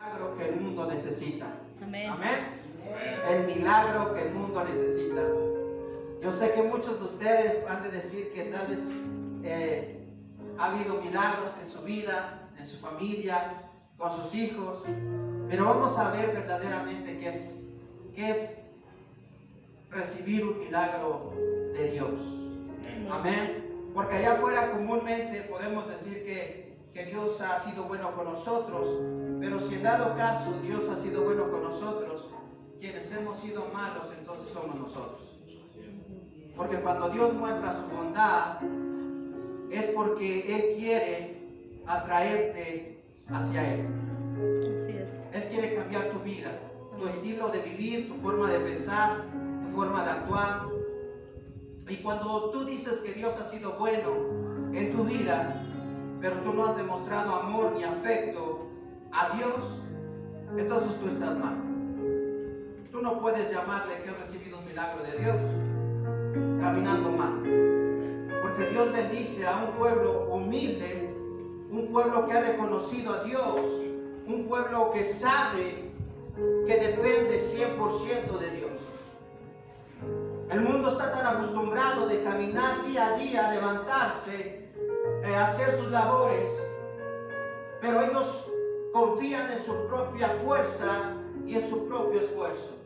milagro que el mundo necesita. Amén. Amén. El milagro que el mundo necesita. Yo sé que muchos de ustedes van a decir que tal vez ha habido milagros en su vida, en su familia, con sus hijos, pero vamos a ver verdaderamente qué es recibir un milagro de Dios. Amén. Porque allá afuera comúnmente podemos decir que Dios ha sido bueno con nosotros, pero si en dado caso Dios ha sido bueno con nosotros, quienes hemos sido malos entonces somos nosotros. Porque cuando Dios muestra su bondad es porque Él quiere atraerte hacia Él. Así es. Él quiere cambiar tu vida, tu estilo de vivir, tu forma de pensar, tu forma de actuar. Y cuando tú dices que Dios ha sido bueno en tu vida, pero tú no has demostrado amor ni afecto a Dios, entonces tú estás mal. Tú no puedes llamarle que has recibido un milagro de Dios caminando mal. Porque Dios bendice a un pueblo humilde, un pueblo que ha reconocido a Dios, un pueblo que sabe que depende 100% de Dios. El mundo está tan acostumbrado de caminar día a día, levantarse, hacer sus labores, pero ellos confían en su propia fuerza y en su propio esfuerzo.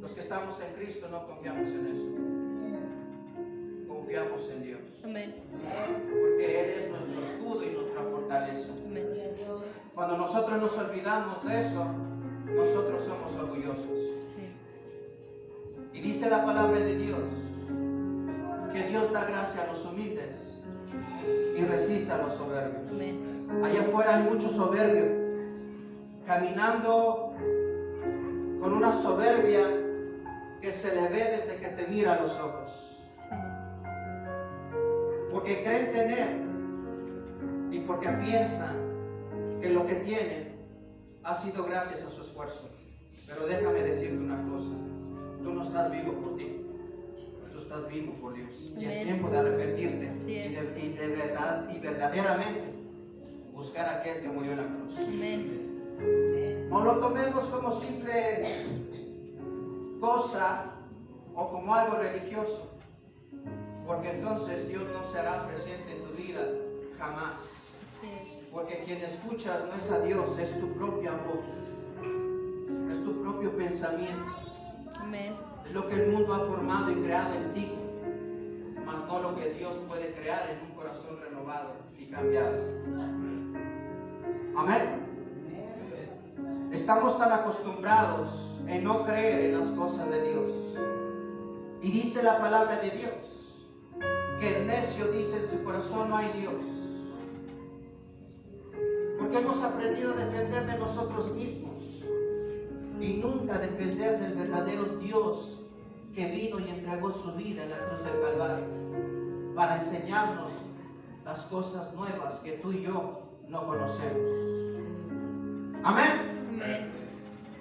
Los que estamos en Cristo no confiamos en eso. Confiamos en Dios. Amén. Porque Él es nuestro escudo y nuestra fortaleza. Amén. Cuando nosotros nos olvidamos de eso, nosotros somos orgullosos. Sí. Y dice la palabra de Dios que Dios da gracia a los humildes y resiste a los soberbios. Amén. Allá afuera hay mucho soberbio, caminando con una soberbia que se le ve desde que te mira a los ojos. Sí. Porque creen tener y porque piensan que lo que tienen ha sido gracias a su esfuerzo. Pero déjame decirte una cosa, tú no estás vivo por ti, tú estás vivo por Dios. Y es tiempo de arrepentirte y de verdad y verdaderamente buscar a aquel que murió en la cruz. Amén. No lo tomemos como simple cosa o como algo religioso, porque entonces Dios no será presente en tu vida jamás. Así es. Porque quien escuchas no es a Dios, es tu propia voz, es tu propio pensamiento. Amén. Es lo que el mundo ha formado y creado en ti, mas no lo que Dios puede crear en un corazón renovado y cambiado. Amén. Estamos tan acostumbrados en no creer en las cosas de Dios. Y dice la palabra de Dios que el necio dice en su corazón: no hay Dios. Porque hemos aprendido a depender de nosotros mismos y nunca depender del verdadero Dios que vino y entregó su vida en la cruz del Calvario para enseñarnos las cosas nuevas que tú y yo no conocemos. Amén. Amén.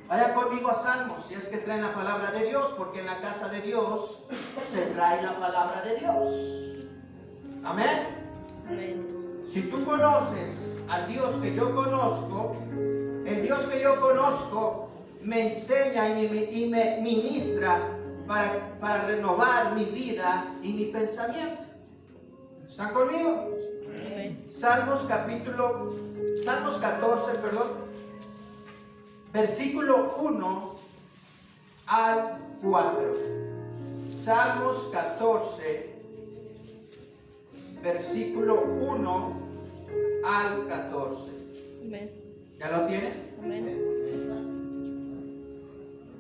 Vaya conmigo a Salmos, si es que traen la palabra de Dios, porque en la casa de Dios se trae la palabra de Dios. Amén. Amén. Si tú conoces al Dios que yo conozco, el Dios que yo conozco me enseña y me ministra para renovar mi vida y mi pensamiento. ¿Están conmigo? Amén. Salmos 14, versículo 1 al 4. Salmos 14, versículo 1 al 14. Amén. ¿Ya lo tienen? Amén.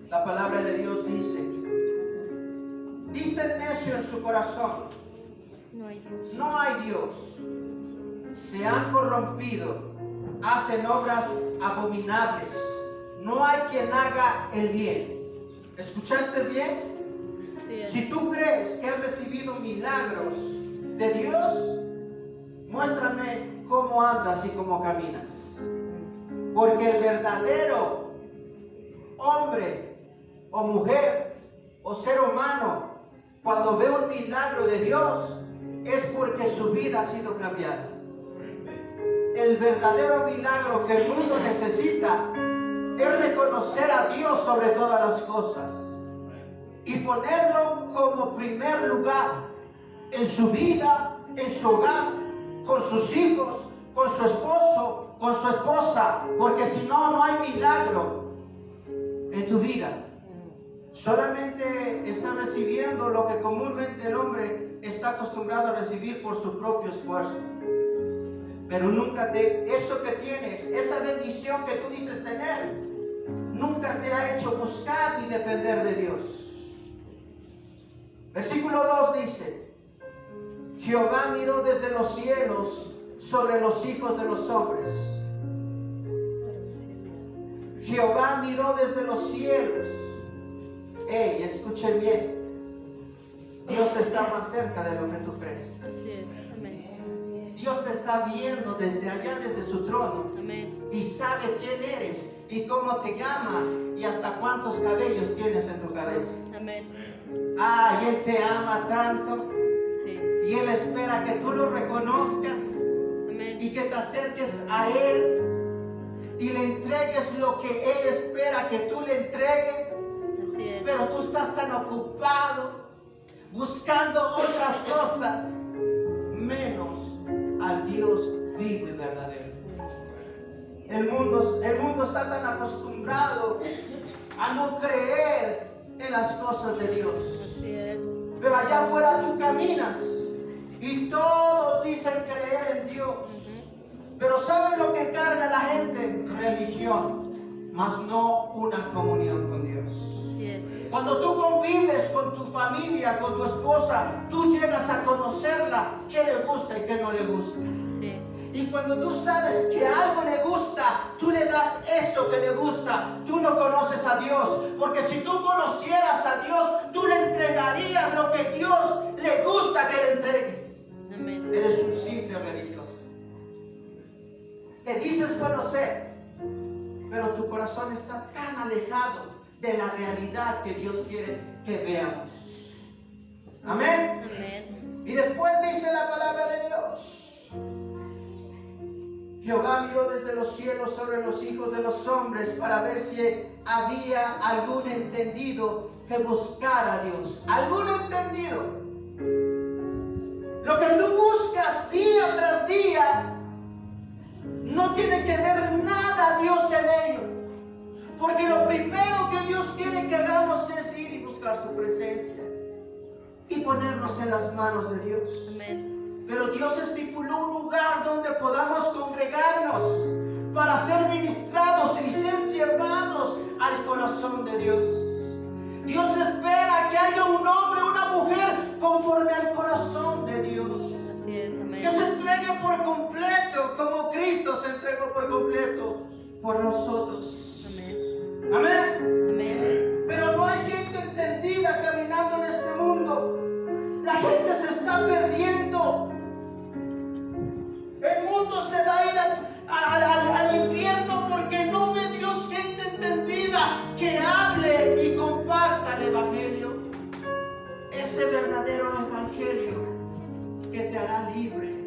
La palabra de Dios dice el necio en su corazón: No hay Dios. no hay Dios. Se han corrompido, hacen obras abominables. No hay quien haga el bien. ¿Escuchaste bien? Así es. Si tú crees que has recibido milagros de Dios, muéstrame cómo andas y cómo caminas. Porque el verdadero hombre o mujer o ser humano, cuando ve un milagro de Dios, es porque su vida ha sido cambiada. El verdadero milagro que el mundo necesita conocer a Dios sobre todas las cosas y ponerlo como primer lugar en su vida, en su hogar, con sus hijos, con su esposo, con su esposa, porque si no, no hay milagro en tu vida. Solamente estás recibiendo lo que comúnmente el hombre está acostumbrado a recibir por su propio esfuerzo. Pero nunca eso que tienes, esa bendición que tú dices tener, nunca te ha hecho buscar y depender de Dios. Versículo 2 dice: Jehová miró desde los cielos sobre los hijos de los hombres. Jehová miró desde los cielos. Hey, escuchen bien. Dios está más cerca de lo que tú crees. Así es. Amén. Dios te está viendo desde allá, desde su trono. Amén. Y sabe quién eres y cómo te llamas y hasta cuántos cabellos tienes en tu cabeza. Amén. Ah, y Él te ama tanto. Sí. Y Él espera que tú lo reconozcas Amén. y que te acerques a Él y le entregues lo que Él espera que tú le entregues. Así es. Pero tú estás tan ocupado buscando otras cosas, menos al Dios vivo y verdadero. El mundo está tan acostumbrado a no creer en las cosas de Dios. Así es. Pero allá afuera tú caminas y todos dicen creer en Dios. Pero ¿saben lo que carga la gente? Religión, mas no una comunión con Dios. Así es. Cuando tú convives con tu familia, con tu esposa, tú llegas a conocerla, qué le gusta y qué no le gusta. Sí. Y cuando tú sabes que algo le gusta, tú le das eso que le gusta. Tú no conoces a Dios, porque si tú conocieras a Dios, tú le entregarías lo que Dios le gusta que le entregues. Amén. Eres un simple religioso que dices conocer, pero tu corazón está tan alejado de la realidad que Dios quiere que veamos. Amén. Amén. Y después dice la palabra de Dios: Jehová miró desde los cielos sobre los hijos de los hombres para ver si había algún entendido que buscara a Dios. Algún entendido. Lo que tú buscas día tras día no tiene que ver nada Dios en ello. Porque lo primero que Dios quiere que hagamos es ir y buscar su presencia y ponernos en las manos de Dios. Amén. Pero Dios estipuló un lugar donde podamos congregarnos para ser ministrados y ser llevados al corazón de Dios. Dios espera que haya un hombre, una mujer conforme al corazón de Dios. Así es. Amén. Que se entregue por completo, como Cristo se entregó por completo por nosotros. Amén. Amén. Amén. Pero no hay gente entendida caminando en este mundo. La gente se está perdiendo. El mundo se va a ir al infierno porque no ve Dios gente entendida que hable y comparta el Evangelio. Ese verdadero Evangelio que te hará libre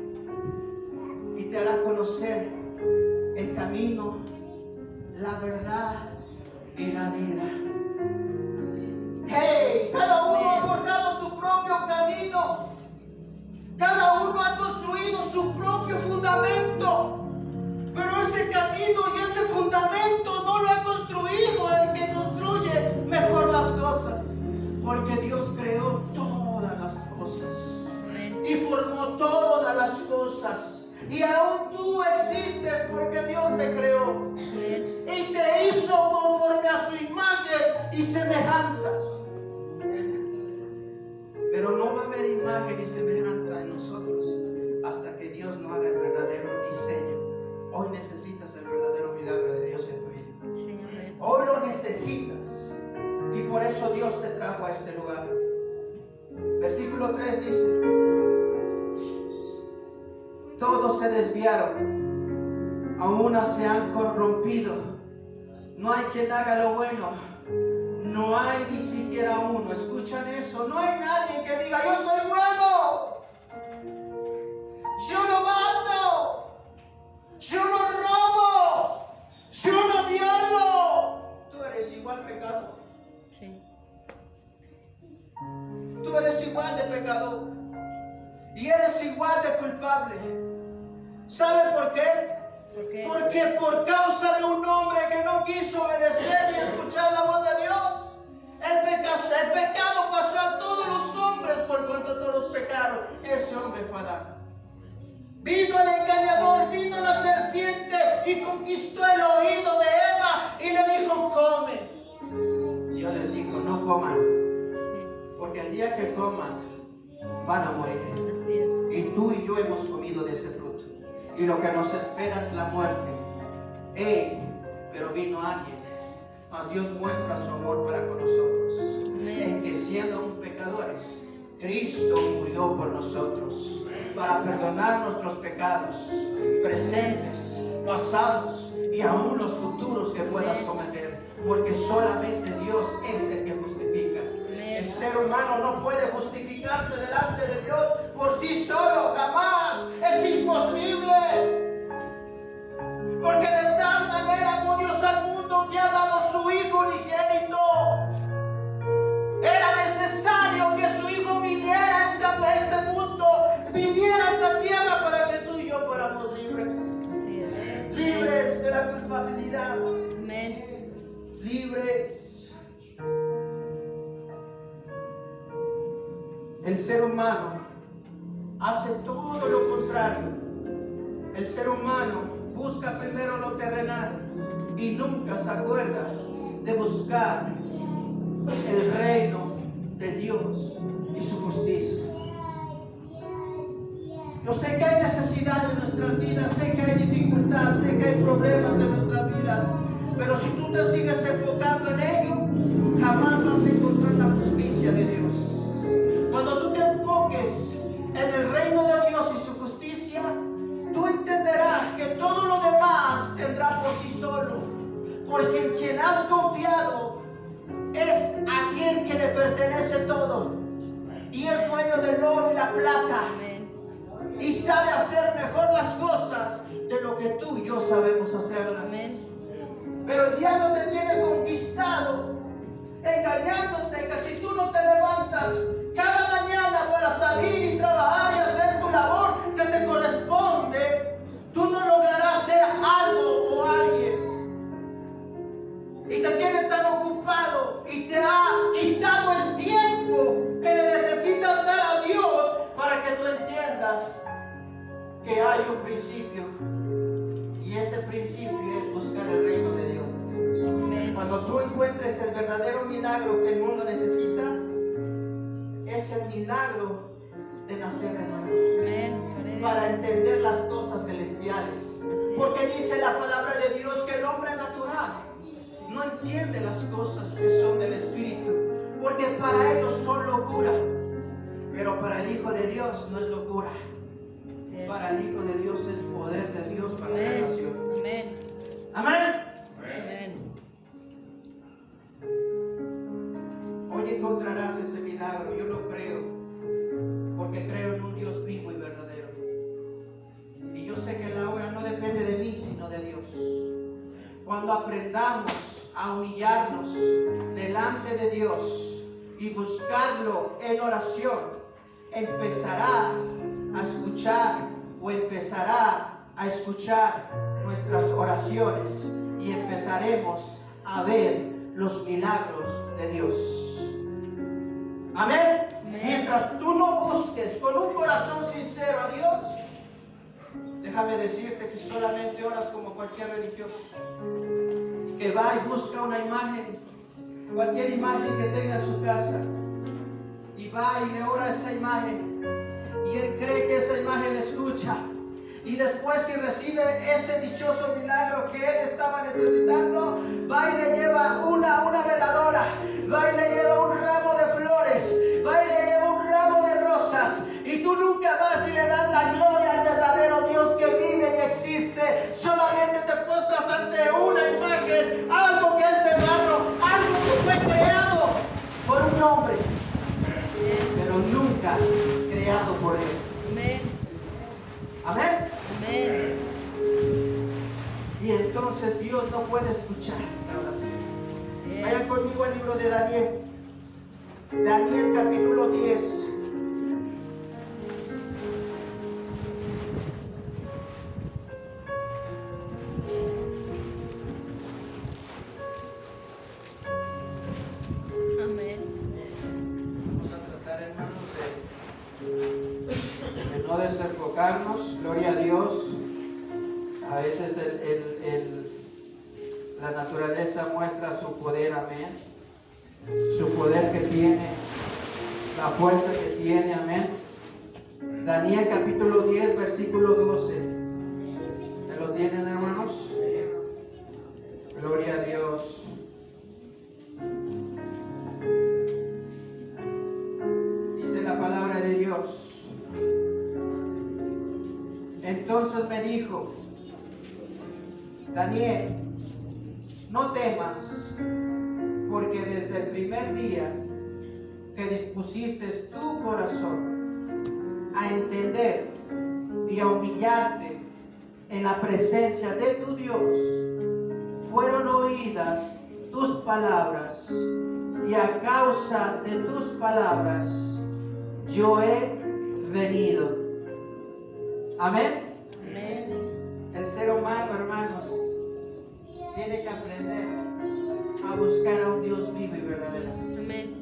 y te hará conocer el camino, la verdad y la vida. Hey, cada uno ha forjado su propio camino. Cada uno ha construido su propio fundamento. Pero ese camino y ese fundamento no lo ha construido el que construye mejor las cosas. Porque Dios creó todas las cosas. Amén. Y formó todas las cosas. Y aún tú existes porque Dios te creó. Amén. Y te hizo conforme a su imagen y semejanza. Pero no va a haber imagen y semejanza en nosotros hasta que Dios no haga el verdadero diseño. Hoy necesitas el verdadero milagro de Dios en tu vida. Sí, amén. Hoy lo necesitas. Y por eso Dios te trajo a este lugar. Versículo 3 dice: todos se desviaron, a una se han corrompido. No hay quien haga lo bueno. No hay ni siquiera uno. ¿Escuchan eso? No hay nadie que diga: yo soy bueno, yo no mato, yo no robo, yo no violo. Tú Sí. Tú eres igual de pecador y eres igual de culpable. ¿Sabe por qué? ¿Por qué? Porque por causa de un hombre que no quiso obedecer y escuchar la voz de Dios, el pecado pasó a todos los hombres por cuanto todos pecaron. Ese hombre fue Adán. Vino el engañador, vino la serpiente y conquistó el oído de Eva y le dijo, come. Dios les dijo, no coman, Sí. porque el día que coman van a morir. Así es. Y tú y yo hemos comido de ese fruto. Y lo que nos espera es la muerte. Pero vino alguien. Mas Dios muestra su amor para con nosotros. Amén. En que siendo aún pecadores, Cristo murió por nosotros. Para perdonar nuestros pecados presentes, pasados y aún los futuros que puedas cometer. Porque solamente Dios es el que justifica. El ser humano no puede justificarse delante de Dios por sí solo, jamás. Es imposible. Porque de tal manera amó Dios al mundo que ha dado su Hijo unigénito. Era necesario que su Hijo viniera a este mundo, viniera a esta tierra para que tú y yo fuéramos libres. Así es. Libres de la culpabilidad. Amén. Libres. El ser humano hace todo lo contrario. El ser humano busca primero lo terrenal y nunca se acuerda de buscar el reino de Dios y su justicia. Yo sé que hay necesidad en nuestras vidas, sé que hay dificultad, sé que hay problemas en nuestras vidas, pero si tú te sigues enfocando en ello, jamás vas a encontrar la justicia de Dios. Cuando tú te enfoques en el reino de Dios y su justicia, tú entenderás que todo lo demás vendrá por sí solo, porque en quien has confiado es aquel que le pertenece todo y es dueño del oro y la plata. Amén. Y sabe hacer mejor las cosas de lo que tú y yo sabemos hacerlas. Amén. Pero el diablo te tiene conquistado, engañándote que si tú no te levantas cada mañana para salir y trabajar y hacer tu labor que te corresponde, tú no lograrás ser algo o alguien. Y te tiene tan ocupado y te ha quitado el tiempo que le necesitas dar a Dios para que tú entiendas que hay un principio. Y ese principio es buscar el reino de Dios. Amén. Cuando tú encuentres el verdadero milagro que el mundo necesita, es el milagro de nacer de nuevo. Amén. Gloria a Dios. Para entender las cosas celestiales. Así Porque es. dice la palabra de Dios que el hombre natural no entiende las cosas que son del Espíritu, porque para ellos son locura. Pero para el Hijo de Dios no es locura. Así es. Para el Hijo de Dios es poder de Dios para Amén. salvación. Amén. Amén. Amén. Hoy encontrarás ese milagro, yo lo creo, porque creo en un Dios vivo y verdadero. Y yo sé que la obra no depende de mí, sino de Dios. Cuando aprendamos a humillarnos delante de Dios y buscarlo en oración, empezarás a escuchar o empezará a escuchar nuestras oraciones y empezaremos a ver los milagros de Dios. Amén. Amén. Mientras tú no busques con un corazón sincero a Dios, déjame decirte que solamente oras como cualquier religioso que va y busca una imagen, cualquier imagen que tenga en su casa, y va y le ora a esa imagen, y él cree que esa imagen le escucha, y después si recibe ese dichoso milagro que él estaba necesitando, va y le lleva una veladora, va y le lleva un ramo de flores, va y le lleva un ramo de rosas, y tú nunca vas y le das la gloria al verdadero Dios que vive y existe. Solamente te postras ante una imagen, algo que es de barro, algo que fue creado por un hombre, pero nunca creado por él. Amén. Amén. Amén. Y entonces Dios no puede escuchar la oración. Así Hay es. conmigo al libro de Daniel. Daniel capítulo 10. Amén. Vamos a tratar, hermanos, de no desenfocarnos. Gloria a Dios. A veces la naturaleza muestra su poder, amén. Su poder que tiene, la fuerza que tiene, amén. Daniel capítulo 10, versículo 12. ¿Me lo tienen, hermanos? Gloria a Dios. Dice la palabra de Dios. Entonces me dijo: Daniel, no temas, porque desde el primer día que dispusiste tu corazón a entender y a humillarte en la presencia de tu Dios, fueron oídas tus palabras, y a causa de tus palabras yo he venido. Amén. Amén. El ser humano, hermanos, tiene que aprender a buscar a un Dios vivo y verdadero. Amén.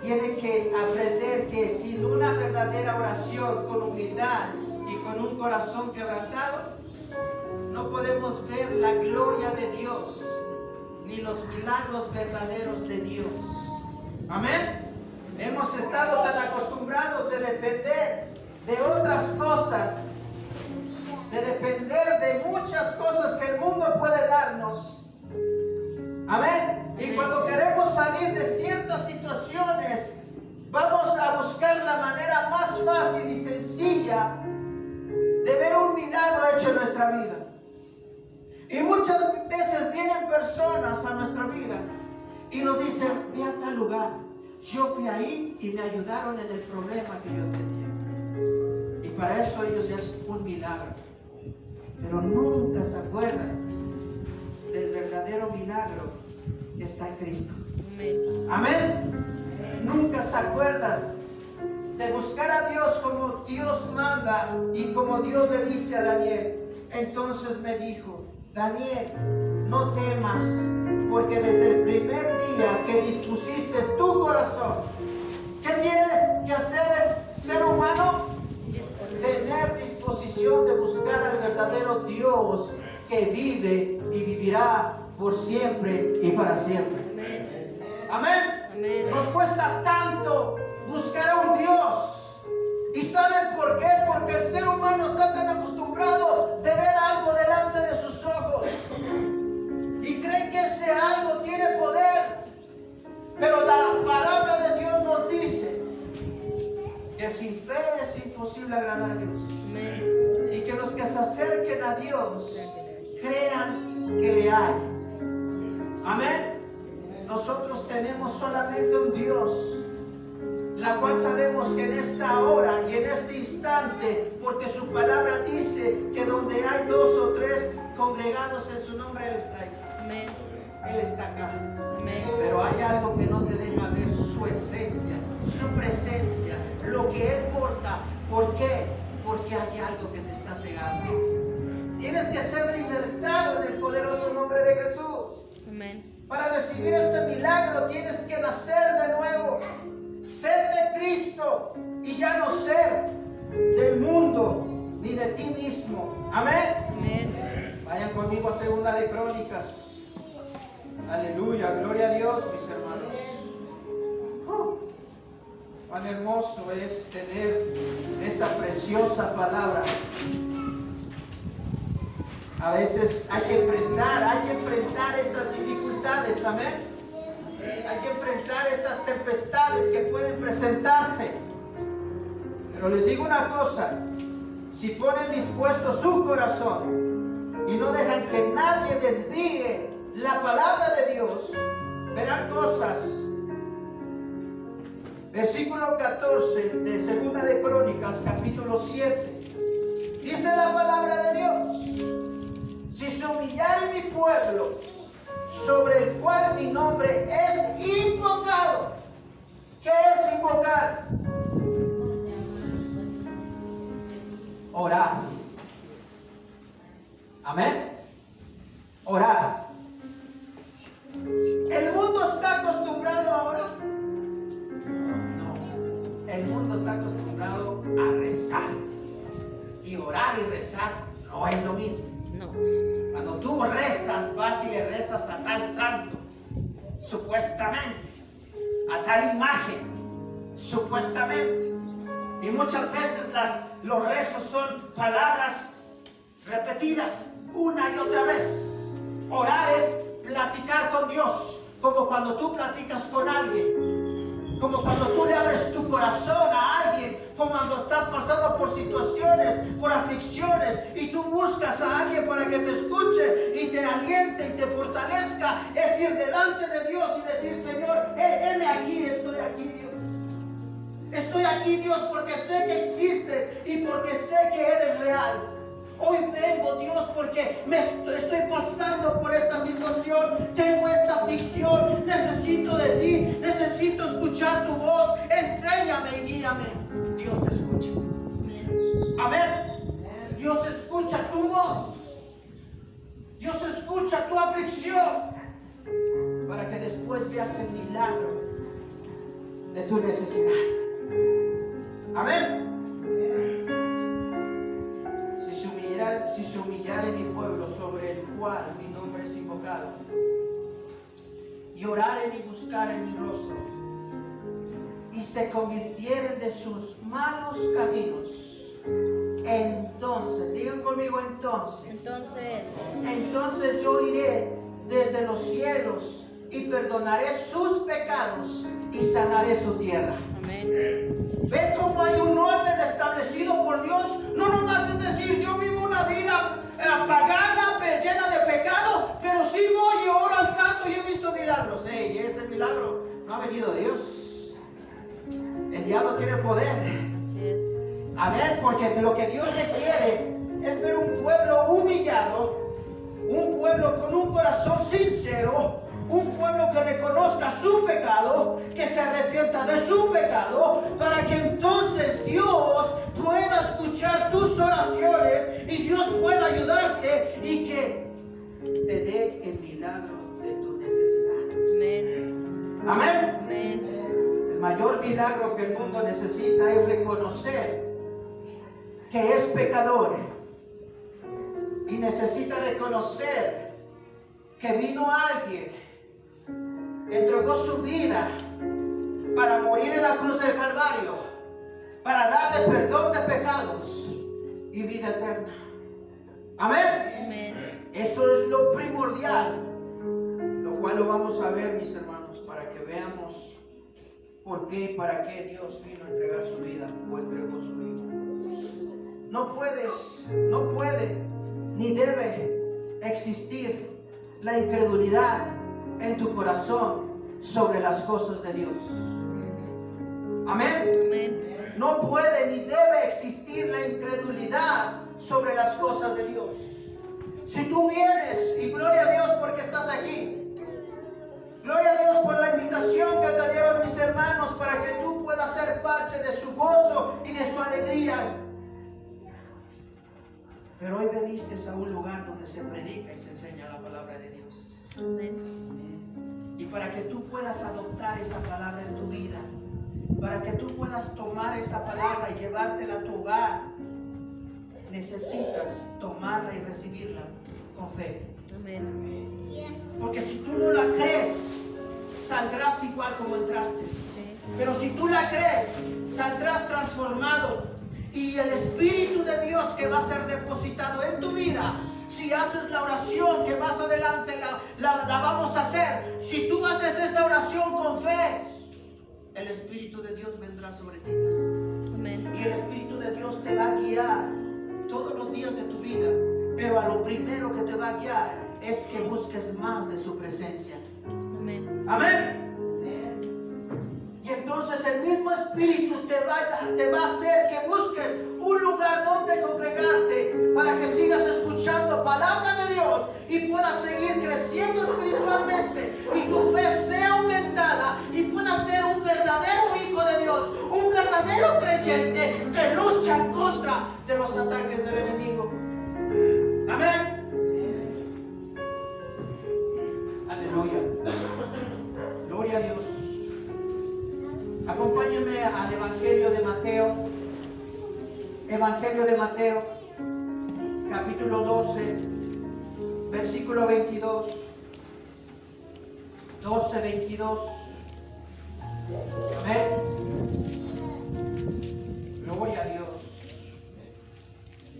Tiene que aprender que sin una verdadera oración, con humildad y con un corazón quebrantado, no podemos ver la gloria de Dios ni los milagros verdaderos de Dios. Amén. Hemos estado tan acostumbrados de depender de otras cosas, de depender de muchas cosas que el mundo puede darnos. Amén. Y cuando queremos salir de ciertas situaciones, vamos a buscar la manera más fácil y sencilla de ver un milagro hecho en nuestra vida. Y muchas veces vienen personas a nuestra vida y nos dicen: ve a tal lugar, yo fui ahí y me ayudaron en el problema que yo tenía. Y para eso ellos ya es un milagro. Pero nunca se acuerdan del verdadero milagro que está en Cristo. Amén. Amén. Nunca se acuerdan de buscar a Dios como Dios manda y como Dios le dice a Daniel. Entonces me dijo: Daniel, no temas, porque desde el primer día que dispusiste tu corazón, ¿qué tiene que hacer el ser humano? Tener disposición de buscar al verdadero Dios que vive y vivirá por siempre y para siempre. Amén. Amén. Amén. Nos cuesta tanto buscar a un Dios. ¿Y saben por qué? Porque el ser humano está tan acostumbrado de ver algo delante de sus ojos y cree que ese algo tiene poder. Pero la palabra de Dios nos dice que sin fe es imposible agradar a Dios. Amén. Y que los que se acerquen a Dios crean que le hay. Amén. Nosotros tenemos solamente un Dios, la cual sabemos que en esta hora y en este instante, porque su palabra dice que donde hay 2 o 3 congregados en su nombre, Él está ahí. Amén. Él está acá. Amén. Pero hay algo que no te deja ver su esencia, su presencia, lo que Él porta. ¿Por qué? Porque hay algo que te está cegando. Tienes que ser libertado en el poderoso nombre de Jesús. Amén. Para recibir ese milagro tienes que nacer de nuevo, ser de Cristo y ya no ser del mundo ni de ti mismo. Amén. Amén. Vayan conmigo a Segunda de Crónicas. Aleluya, gloria a Dios, mis hermanos. Cuán hermoso es tener esta preciosa palabra. A veces hay que enfrentar estas dificultades, amén. Hay que enfrentar estas tempestades que pueden presentarse. Pero les digo una cosa: si ponen dispuesto su corazón y no dejan que nadie desvíe la palabra de Dios, verán cosas. Versículo 14 de Segunda de Crónicas, capítulo 7. Dice la palabra de Dios: si se humillare mi pueblo, sobre el cual mi nombre es supuestamente, a tal imagen, supuestamente. Y muchas veces los rezos son palabras repetidas una y otra vez. Orar es platicar con Dios, como cuando tú platicas con alguien, como cuando tú le abres tu corazón a alguien, como cuando estás pasando por situaciones, por aflicciones, y tú buscas a alguien para que te escuche y te aliente y te fortalezca. Es ir delante de Dios y decir: Señor, heme aquí, estoy aquí, Dios. Estoy aquí, Dios, porque sé que existes y porque sé que eres real. Hoy vengo, Dios, porque estoy pasando por esta situación, tengo esta aflicción, necesito de ti, necesito escuchar tu voz, enséñame y guíame. Dios te escucha. Amén. Dios escucha tu voz. Dios escucha tu aflicción, para que después veas el milagro de tu necesidad. Amén. Si se humillare mi pueblo, sobre el cual mi nombre es invocado, y oraren y buscaren mi rostro, y se convirtieren de sus malos caminos, entonces, digan conmigo, entonces yo iré desde los cielos y perdonaré sus pecados y sanaré su tierra. Amén. ¿Ven cómo hay un orden establecido por Dios? No nomás es decir, yo vivo una vida pagana, llena de pecado, pero sí voy y oro al santo y he visto milagros. Ese milagro no ha venido de Dios. El diablo tiene poder. Así es. Amén, porque lo que Dios requiere es ver un pueblo humillado, un pueblo con un corazón sincero, un pueblo que reconozca su pecado, que se arrepienta de su pecado, para que entonces Dios pueda escuchar tus oraciones y Dios pueda ayudarte y que te dé el milagro de tu necesidad. Amén. Amén. Amén. El mayor milagro que el mundo necesita es reconocer que es pecador y necesita reconocer que vino alguien, entregó su vida para morir en la cruz del Calvario, para darle perdón de pecados y vida eterna. Amén. Amén. Eso es lo primordial, lo cual lo vamos a ver, mis hermanos, para que veamos por qué y para qué Dios vino a entregar su vida o entregó su vida. No puede, ni debe existir la incredulidad en tu corazón sobre las cosas de Dios. Amén. Amén. No puede ni debe existir la incredulidad sobre las cosas de Dios. Si tú vienes, y gloria a Dios porque estás aquí, gloria a Dios por la invitación que te dieron mis hermanos para que tú puedas ser parte de su gozo y de su alegría. Pero hoy veniste a un lugar donde se predica y se enseña la palabra de Dios. Amén. Y para que tú puedas adoptar esa palabra en tu vida, para que tú puedas tomar esa palabra y llevártela a tu hogar, necesitas tomarla y recibirla con fe. Amén. Porque si tú no la crees, saldrás igual como entraste. Sí. Pero si tú la crees, saldrás transformado. Y el Espíritu de Dios que va a ser depositado en tu vida, si haces la oración que más adelante la vamos a hacer, si tú haces esa oración con fe, el Espíritu de Dios vendrá sobre ti. Amén. Y el Espíritu de Dios te va a guiar todos los días de tu vida. Pero a lo primero que te va a guiar es que busques más de su presencia. Amén. Amén. Y entonces el mismo Espíritu te va a hacer que busques un lugar donde congregarte para que sigas escuchando palabra de Dios y puedas seguir creciendo espiritualmente y tu fe sea aumentada y puedas ser un verdadero hijo de Dios, un verdadero creyente que lucha en contra de los ataques del enemigo. Amén. Aleluya. Gloria a Dios. Acompáñenme al Evangelio de Mateo. Evangelio de Mateo, capítulo 12, versículo 22. 12:22. Amén. Gloria a Dios.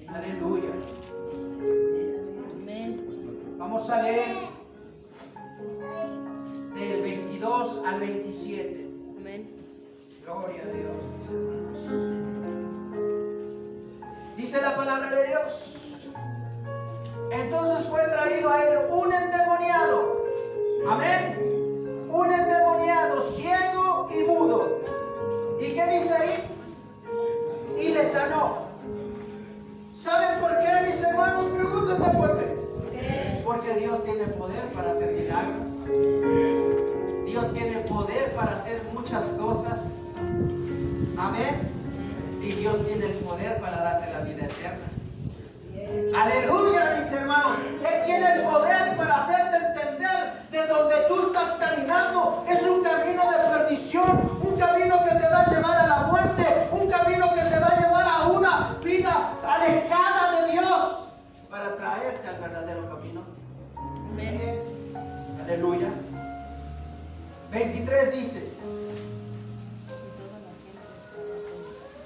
Aleluya. Amén. Vamos a leer del 22 al 27. Amén. Gloria a Dios, mis hermanos. Dice la palabra de Dios. Entonces fue traído a él un endemoniado. Amén. Un endemoniado, ciego y mudo. ¿Y qué dice ahí? Y le sanó. ¿Saben por qué, mis hermanos? Pregúntenme por qué. Porque Dios tiene poder para hacer milagros. Dios tiene poder para hacer muchas cosas. Amén. Y Dios tiene el poder para darte la vida eterna. Aleluya, mis hermanos. Él tiene el poder para hacerte entender de donde tú estás caminando es un camino de perdición, un camino que te va a llevar a la muerte, un camino que te va a llevar a una vida alejada de Dios para traerte al verdadero camino. Amén. Aleluya. 23 dice: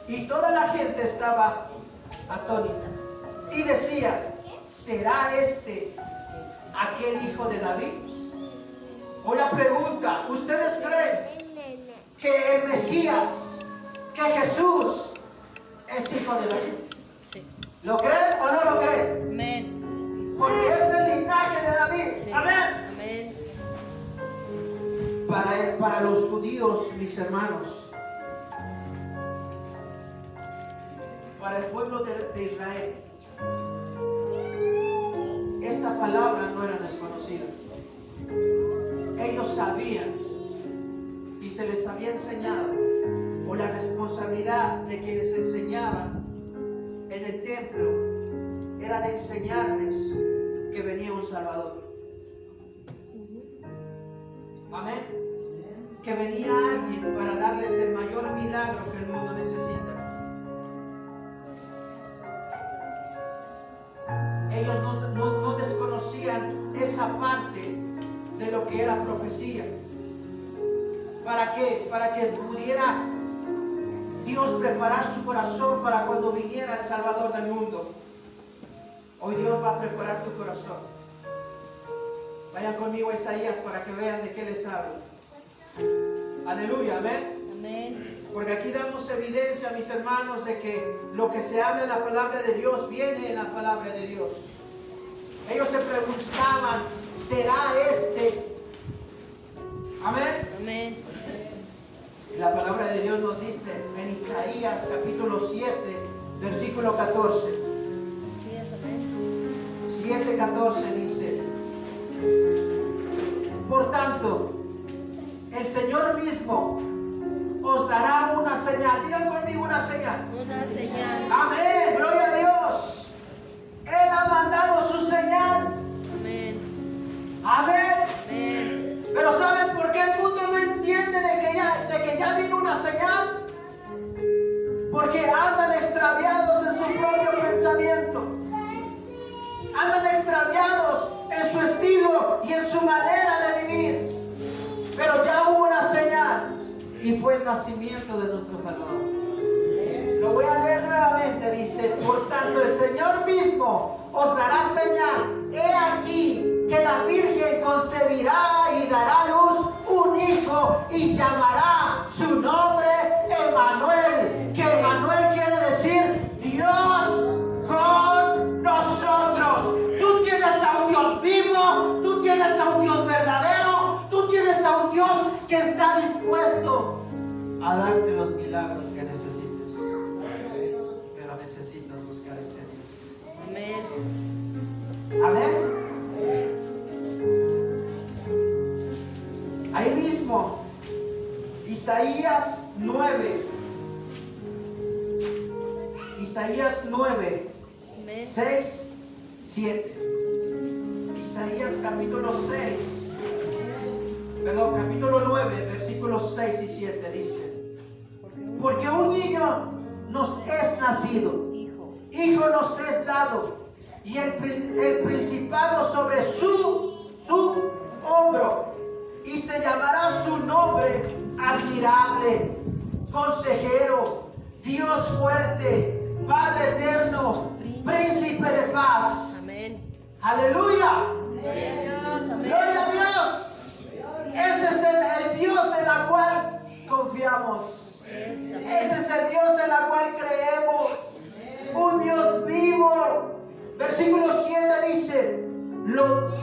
y toda la gente estaba atónita y decía: ¿será este aquel hijo de David? Una pregunta: ¿ustedes creen que el Mesías, que Jesús es hijo de David? Sí. ¿Lo creen o no lo creen? Amén. Porque es del linaje de David. Sí. Amén. Amén. Para los judíos, mis hermanos, para el pueblo de Israel, esta palabra no era desconocida. Ellos sabían y se les había enseñado, o la responsabilidad de quienes enseñaban en el templo era de enseñarles que venía un Salvador. Amén. Que venía alguien para darles el mayor milagro que el mundo necesita. Ellos no desconocían esa parte de lo que era profecía. ¿Para qué? Para que pudiera Dios preparar su corazón para cuando viniera el Salvador del mundo. Hoy Dios va a preparar tu corazón. Vayan conmigo a Isaías para que vean de qué les hablo. Aleluya, amén. Amén. Porque aquí damos evidencia, mis hermanos, de que lo que se habla en la palabra de Dios viene en la palabra de Dios. Ellos se preguntaban: ¿será este? Amén. Amén. Y la palabra de Dios nos dice en Isaías capítulo 7, versículo 14. Así es, amén. 7:14 dice: por tanto, el Señor mismo os dará una señal. Digan conmigo: una señal. Una señal. Amén, gloria a Dios. Él ha mandado su señal. Amén. Amén. Amén. Pero ¿saben por qué el mundo no entiende de que ya vino una señal? Porque andan extraviados en su propio pensamiento. Andan extraviados en su estilo y en su manera de vivir. Pero ya hubo una señal y fue el nacimiento de nuestro Salvador. Lo voy a leer nuevamente. Dice: por tanto, el Señor mismo os dará señal. He aquí que la Virgen concebirá y dará a luz un hijo y llamará su nombre Emmanuel, que Emmanuel quiere decir Dios con nosotros. Tú tienes a un Dios vivo, tú tienes a un Dios verdadero, tú tienes a un Dios que está dispuesto a darte los milagros que necesites. Pero necesitas buscar ese Dios. Amén. Amén. Ahí mismo, Isaías 9. Isaías 9, Amén. 6, 7. Isaías capítulo 6. Perdón, capítulo 9, versículos 6 y 7 dice: porque un niño nos es nacido, hijo nos es dado, y el principado sobre su hombro, y se llamará su nombre admirable, consejero, Dios fuerte, Padre eterno, príncipe de paz. Amén. Aleluya. Gloria a Dios. Amén. Gloria a Dios. Ese es el Dios en el cual confiamos. Yes, amén. Ese es el Dios en el cual creemos. Un Dios vivo. Versículo 7 dice: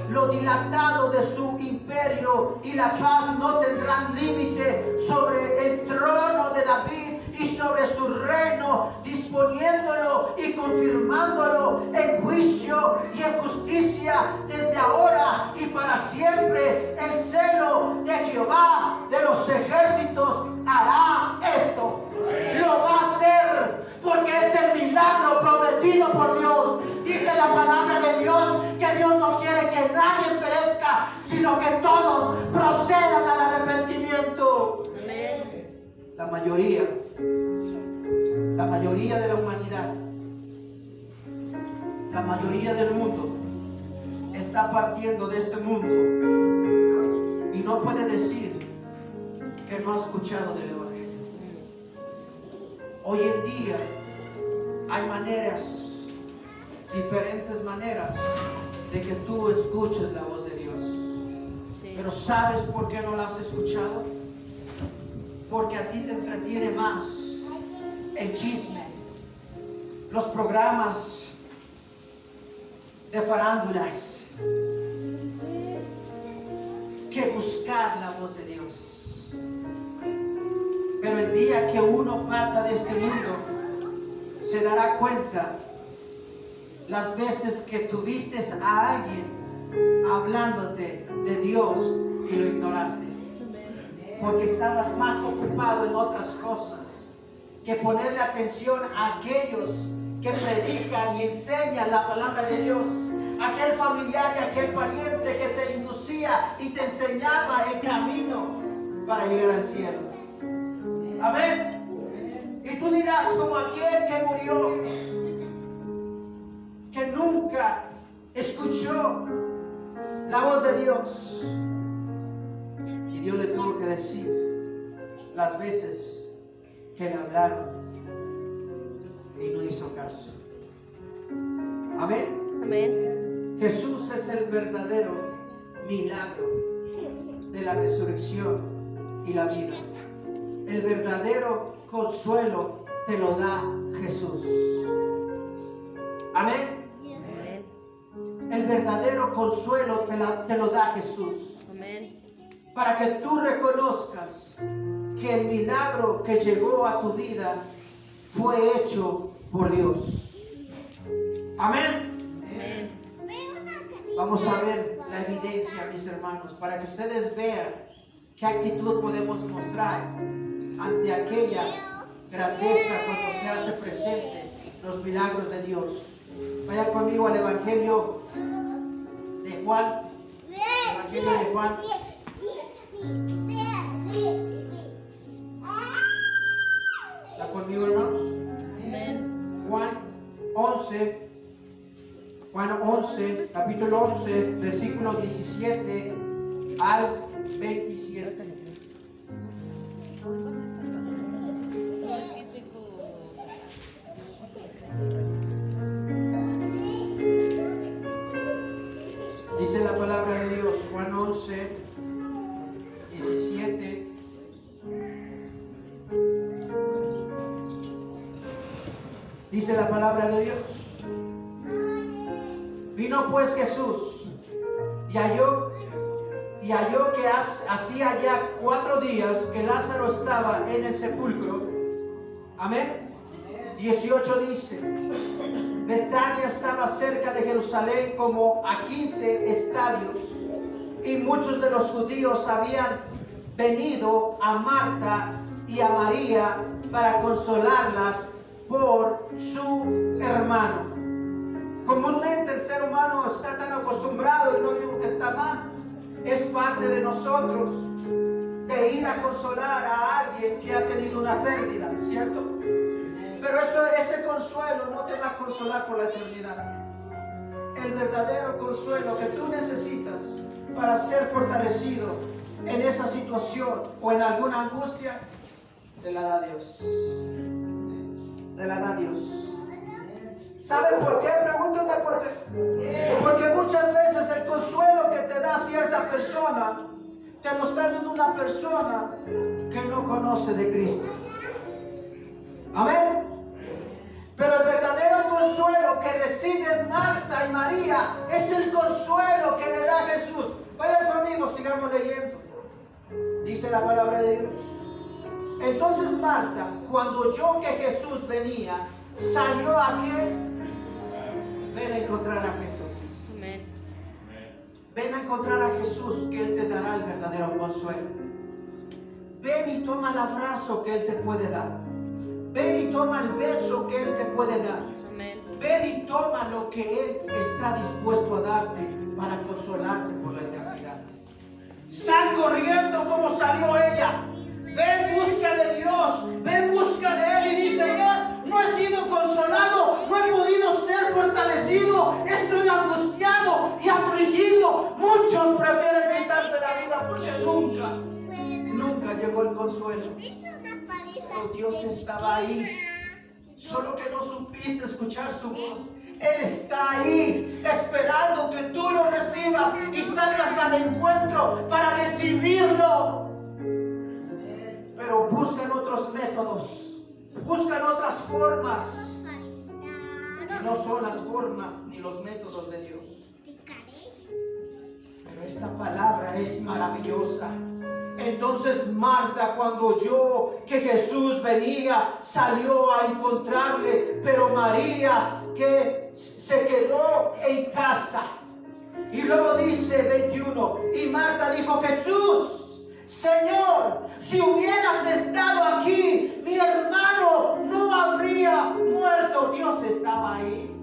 lo dilatado de su imperio y la paz no tendrán límite sobre el trono de David y sobre su reino, disponiéndolo y confirmándolo en juicio y en justicia desde ahora y para siempre. El celo de Jehová de los ejércitos hará esto. Lo va a hacer porque es el milagro prometido por Dios. Dice la palabra de Dios que Dios no quiere que nadie perezca, sino que todos procedan al arrepentimiento. Amén. La mayoría de la humanidad, la mayoría del mundo está partiendo de este mundo y no puede decir que no ha escuchado del Evangelio. Hoy en día hay maneras, diferentes maneras de que tú escuches la voz de Dios. Sí. Pero ¿sabes por qué no la has escuchado? Porque a ti te entretiene más el chisme, los programas de farándulas, que buscar la voz de Dios. Pero el día que uno parta de este mundo, se dará cuenta las veces que tuviste a alguien hablándote de Dios y lo ignoraste, porque estabas más ocupado en otras cosas que ponerle atención a aquellos que predican y enseñan la palabra de Dios, aquel familiar y aquel pariente que te inducía y te enseñaba el camino para llegar al cielo. Amén. Y tú dirás, como aquel que murió, que nunca escuchó la voz de Dios, y Dios le tuvo que decir las veces que le hablaron y no hizo caso. Amén. Amén. Jesús es el verdadero milagro de la resurrección y la vida. El verdadero consuelo te lo da Jesús. Amén. Amén. El verdadero consuelo te lo da Jesús. Amén. Para que tú reconozcas que el milagro que llegó a tu vida fue hecho por Dios. Amén. Amén. Vamos a ver la evidencia, mis hermanos, para que ustedes vean qué actitud podemos mostrar ante aquella grandeza cuando se hace presente los milagros de Dios. Vaya conmigo al Evangelio de Juan. Evangelio de Juan. ¿Está conmigo, hermanos? Amén. Juan 11, capítulo 11, versículo 17 al 27. Dice la palabra de Dios, Juan 11, 17. Dice la palabra de Dios. Vino pues Jesús y halló que hacía ya 4 días que Lázaro estaba en el sepulcro. Amén. 18 dice: Betania estaba cerca de Jerusalén como a 15 estadios, y muchos de los judíos habían venido a Marta y a María para consolarlas por su hermano. Comúnmente el ser humano está tan acostumbrado, y no digo que está mal, es parte de nosotros, de ir a consolar a alguien que ha tenido una pérdida, ¿cierto? Pero ese consuelo no te va a consolar por la eternidad. El verdadero consuelo que tú necesitas para ser fortalecido en esa situación o en alguna angustia, te la da Dios. Te la da Dios. ¿Saben por qué? Pregúntenme por qué. Porque muchas veces el consuelo que te da cierta persona, te lo está dando una persona que no conoce de Cristo. Amén. Pero el verdadero consuelo que reciben Marta y María es el consuelo que le da Jesús. Vayan conmigo, sigamos leyendo. Dice la palabra de Dios. Entonces Marta, cuando oyó que Jesús venía, salió a qué? Ven a encontrar a Jesús. Amén. Ven a encontrar a Jesús, que Él te dará el verdadero consuelo. Ven y toma el abrazo que Él te puede dar. Ven y toma el beso que Él te puede dar. Amén. Ven y toma lo que Él está dispuesto a darte para consolarte por la eternidad. Sal corriendo como salió ella. Ven, busca de Dios. Ven, busca de Él y dice: Señor, no he sido consolado, no he podido ser fortalecido, estoy angustiado y afligido. Muchos prefieren quitarse la vida porque nunca llegó el consuelo. Pero Dios estaba ahí, solo que no supiste escuchar su voz. Él está ahí esperando que tú lo recibas y salgas al encuentro para recibirlo. Pero buscan otros métodos, buscan otras formas. No son las formas ni los métodos de Dios. Pero esta palabra es maravillosa. Entonces Marta, cuando oyó que Jesús venía, salió a encontrarle, pero María que se quedó en casa. Y luego dice 21, y Marta dijo: Jesús, Señor, si hubieras estado aquí, mi hermano no habría muerto. Dios estaba ahí.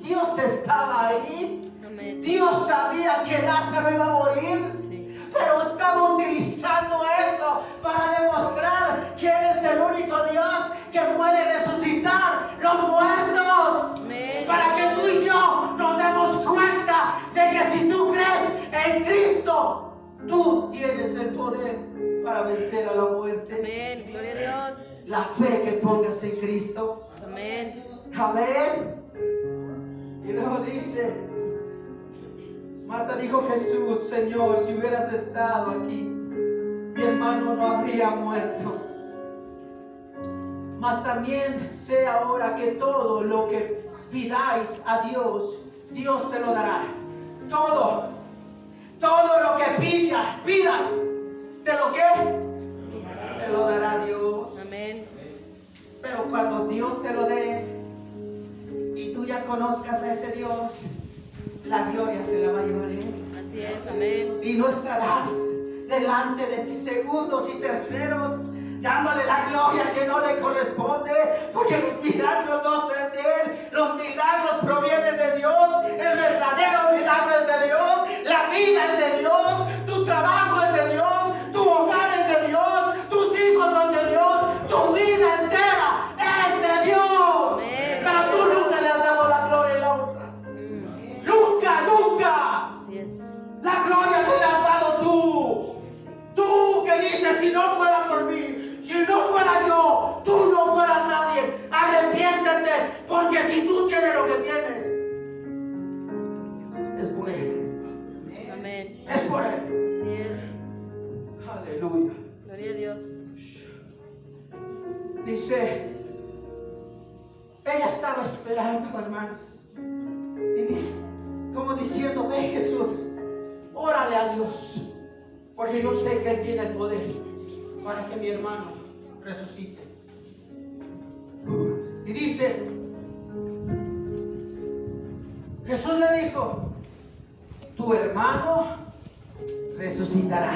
Dios estaba ahí. Amén. Dios sabía que Lázaro iba a morir. Sí. Pero estaba utilizando eso para demostrar que Él es el único Dios que puede resucitar los muertos. Amén. Para que tú y yo nos demos cuenta de que si tú crees en Cristo, tú tienes el poder para vencer a la muerte. Amén. Gloria a Dios. La fe que pongas en Cristo. Amén. Amén. Y luego dice, Marta dijo: Jesús, Señor, si hubieras estado aquí, mi hermano no habría muerto. Mas también sé ahora que todo lo que pidáis a Dios, Dios te lo dará. Todo lo que pidas, ¿te lo qué? Te lo dará Dios. Amén. Pero cuando Dios te lo dé y tú ya conozcas a ese Dios, la gloria se la va a llevar Él. Así es. Amén. Y no estarás delante de segundos y terceros dándole la gloria que no le corresponde, porque los milagros no son de Él. Los milagros provienen de Dios. El verdadero milagro es de Dios. La vida es de Dios. Tu trabajo es de Dios. Tu hogar es de Dios. Tus hijos son de Dios. Tu vida entera es de Dios. Amén. Pero tú nunca le has dado la gloria y la honra. Nunca. Así es. La gloria te la has dado tú. Tú que dices: si no fuera por mí, si no fuera yo, tú no fueras nadie. Arrepiéntete, porque si tú tienes lo que tienes, es por Él. Amén. Es por Él. Así es. Aleluya. Gloria a Dios. Dice, ella estaba esperando, hermanos. Como diciendo: ve, Jesús, órale a Dios, porque yo sé que Él tiene el poder para que mi hermano resucite. Y dice, Jesús le dijo: tu hermano resucitará.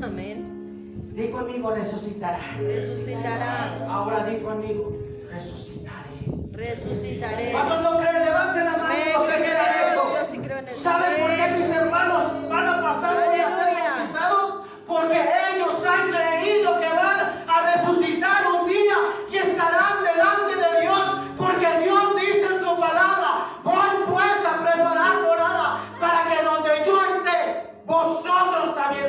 Amén. Di conmigo: resucitará. Resucitará. Ahora di conmigo: resucitaré. Resucitaré. ¿Cuántos lo creen? Levanten la mano Amén. los que Gloria crean a Dios. Yo eso. sí creo en eso. ¿Saben por qué Amén. mis hermanos van a pasar hoy a ser Aleluya. bautizados? Porque ellos han creído que van a resucitar un día y estarán delante de Dios, porque Dios dice en su palabra: voy pues a preparar morada para que donde yo esté, vosotros también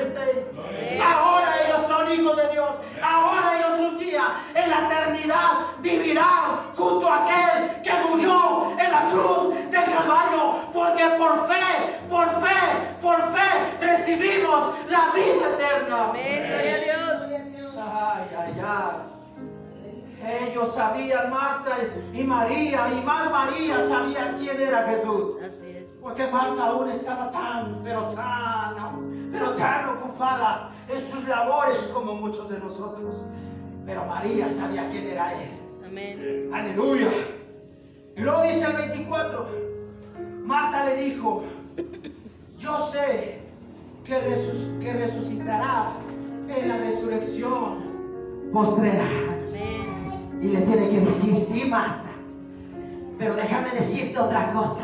Ay, ay, ay. Ellos sabían, Marta y María, y más María sabían quién era Jesús. Así es. Porque Marta aún estaba pero tan ocupada en sus labores como muchos de nosotros. Pero María sabía quién era Él. Amén. Aleluya. Y luego dice el 24. Marta le dijo: yo sé que resucitará en la resurrección postrera. Amén. Y le tiene que decir: sí, Marta, pero déjame decirte otra cosa,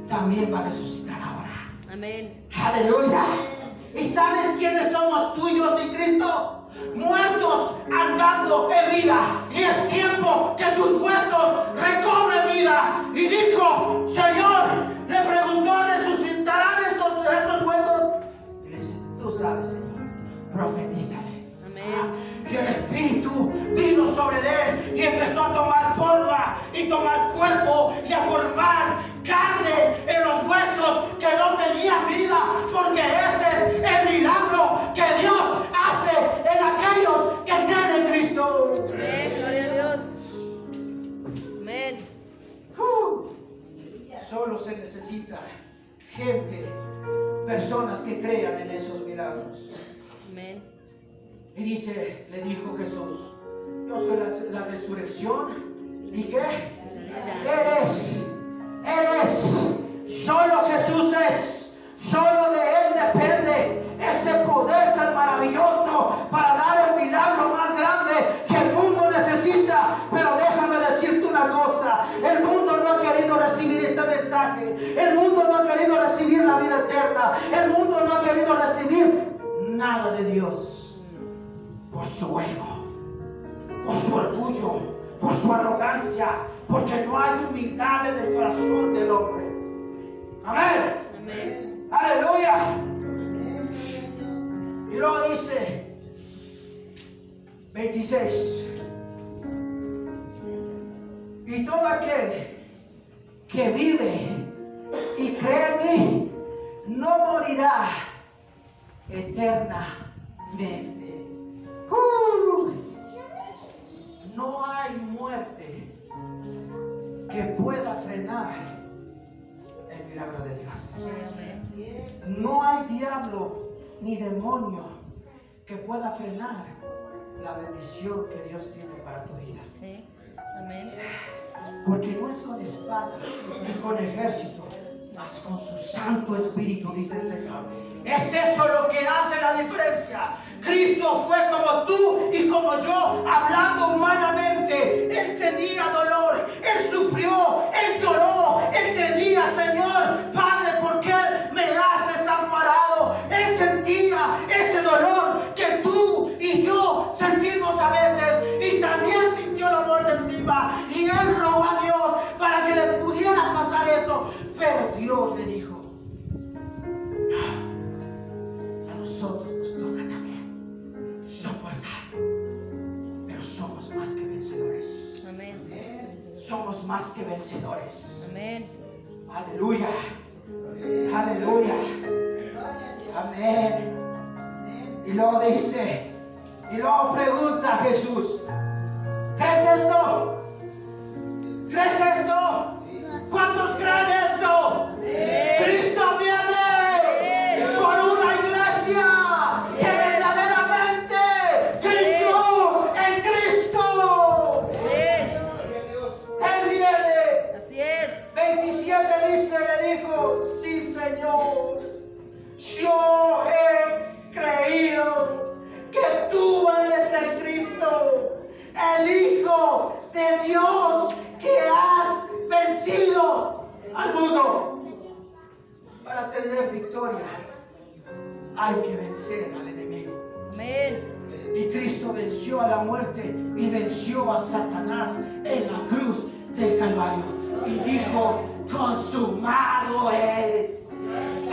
también va a resucitar ahora. Amén. Aleluya. ¿Y sabes quiénes somos tú y yo sin Cristo? Muertos andando en vida. Y es tiempo que tus huesos recobren vida. Y dijo: Señor, le preguntó: ¿resucitarán estos huesos? Y le dice: tú sabes, Señor, profetízales. Amén. Y el Espíritu vino sobre él y empezó a tomar forma y tomar cuerpo y a formar carne en los huesos que no tenían vida, porque ese es el milagro que Dios hace en aquellos que creen en Cristo. Amén. Gloria a Dios. Amén. Solo se necesita gente, personas que crean en esos milagros. Amén. Y dice, le dijo Jesús: yo soy la resurrección. ¿Y qué? Él es. Solo Jesús es. Solo de Él depende ese poder tan maravilloso para dar el milagro más grande que el mundo necesita. Pero déjame decirte una cosa: el mundo no ha querido recibir este mensaje. El mundo no ha querido recibir la vida eterna. El mundo no ha querido recibir nada de Dios. Por su ego, por su orgullo, por su arrogancia, porque no hay humildad en el corazón del hombre. Amén. Amén. Aleluya. Y luego dice 26: y todo aquel que vive y cree en mí no morirá eternamente. No hay muerte que pueda frenar el milagro de Dios. Amén. No hay diablo ni demonio que pueda frenar la bendición que Dios tiene para tu vida. Sí. Amén. Porque no es con espada ni con ejército, mas con su Santo Espíritu, dice el Señor. Es eso lo que hace la diferencia. Cristo fue como tú y como yo, hablando humanamente. Él tenía dolor, Él sufrió, Él lloró, Él tenía: Señor, Padre, ¿por qué me has desamparado? Él sentía ese dolor que tú y yo sentimos a veces, y también sintió la muerte encima, y Él rogó a Dios para que le pudiera pasar eso. Pero Dios le dijo: a nosotros nos toca también soportar, pero somos más que vencedores. Amén. Somos más que vencedores. Amén. Aleluya. Aleluya. Amén. Y luego dice, y luego pregunta a Jesús: ¿crees esto? ¿Crees esto? ¿Cuántos creen esto? Cristo viene por una iglesia que verdaderamente creyó en Cristo. Él viene. Así es. 27 dice, le dijo: sí, Señor, yo he creído que tú eres el Cristo, el Hijo de Dios, que has vencido al mundo. Para tener victoria hay que vencer al enemigo. Amén. Y Cristo venció a la muerte y venció a Satanás en la cruz del Calvario. Y dijo: consumado es.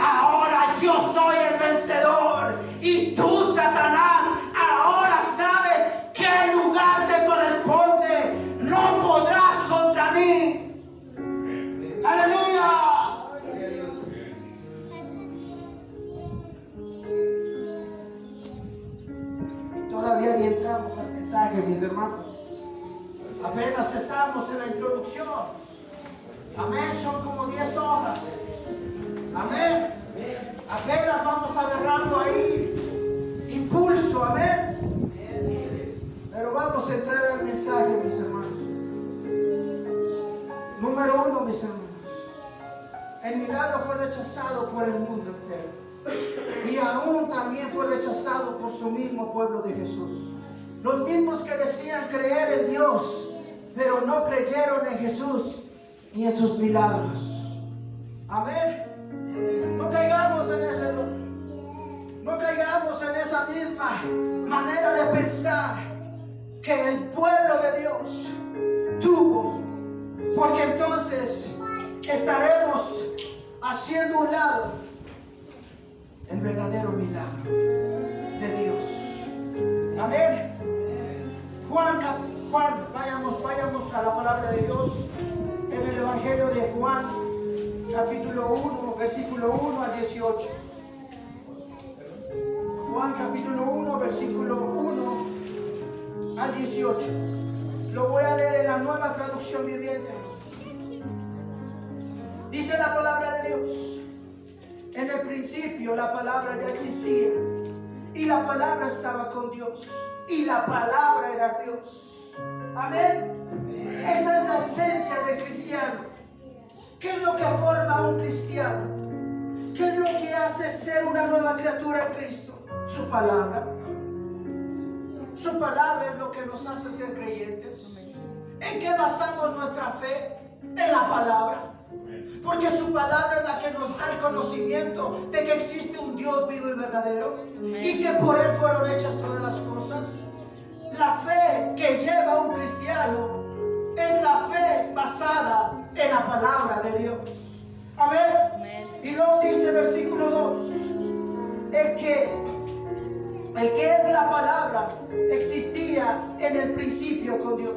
Ahora yo soy el vencedor. Y tú, Satanás, ahora sabes qué lugar te corresponde. No podrás contra mí. Aleluya. Todavía ni entramos al mensaje, mis hermanos. Apenas estamos en la introducción. Amén, son como 10 hojas. Amén. Apenas vamos agarrando ahí impulso, amén. Pero vamos a entrar al mensaje, mis hermanos. Número 1, mis hermanos. El milagro fue rechazado por el mundo entero. Y aún también fue rechazado por su mismo pueblo de Jesús. Los mismos que decían creer en Dios, pero no creyeron en Jesús ni en sus milagros. Amén. No caigamos en ese error. No caigamos en esa misma manera de pensar que el pueblo de Dios tuvo, porque entonces estaremos haciendo un lado el verdadero milagro de Dios. Amén. Juan, vayamos a la palabra de Dios en el Evangelio de Juan, capítulo 1, versículo 1 al 18. Juan, capítulo 1, versículo 1 al 18. Lo voy a leer en la Nueva Traducción Viviente. Dice la palabra de Dios: en el principio la palabra ya existía, y la palabra estaba con Dios, y la palabra era Dios. Amén. Esa es la esencia del cristiano. ¿Qué es lo que forma a un cristiano? ¿Qué es lo que hace ser una nueva criatura en Cristo? Su palabra. Su palabra es lo que nos hace ser creyentes. ¿En qué basamos nuestra fe? En la palabra. Porque su palabra es la que nos da el conocimiento de que existe un Dios vivo y verdadero. Y que por Él fueron hechas todas las cosas. La fe que lleva a un cristiano es la fe basada en la palabra de Dios. Amén. Y luego dice versículo 2: el que es la palabra existía en el principio con Dios.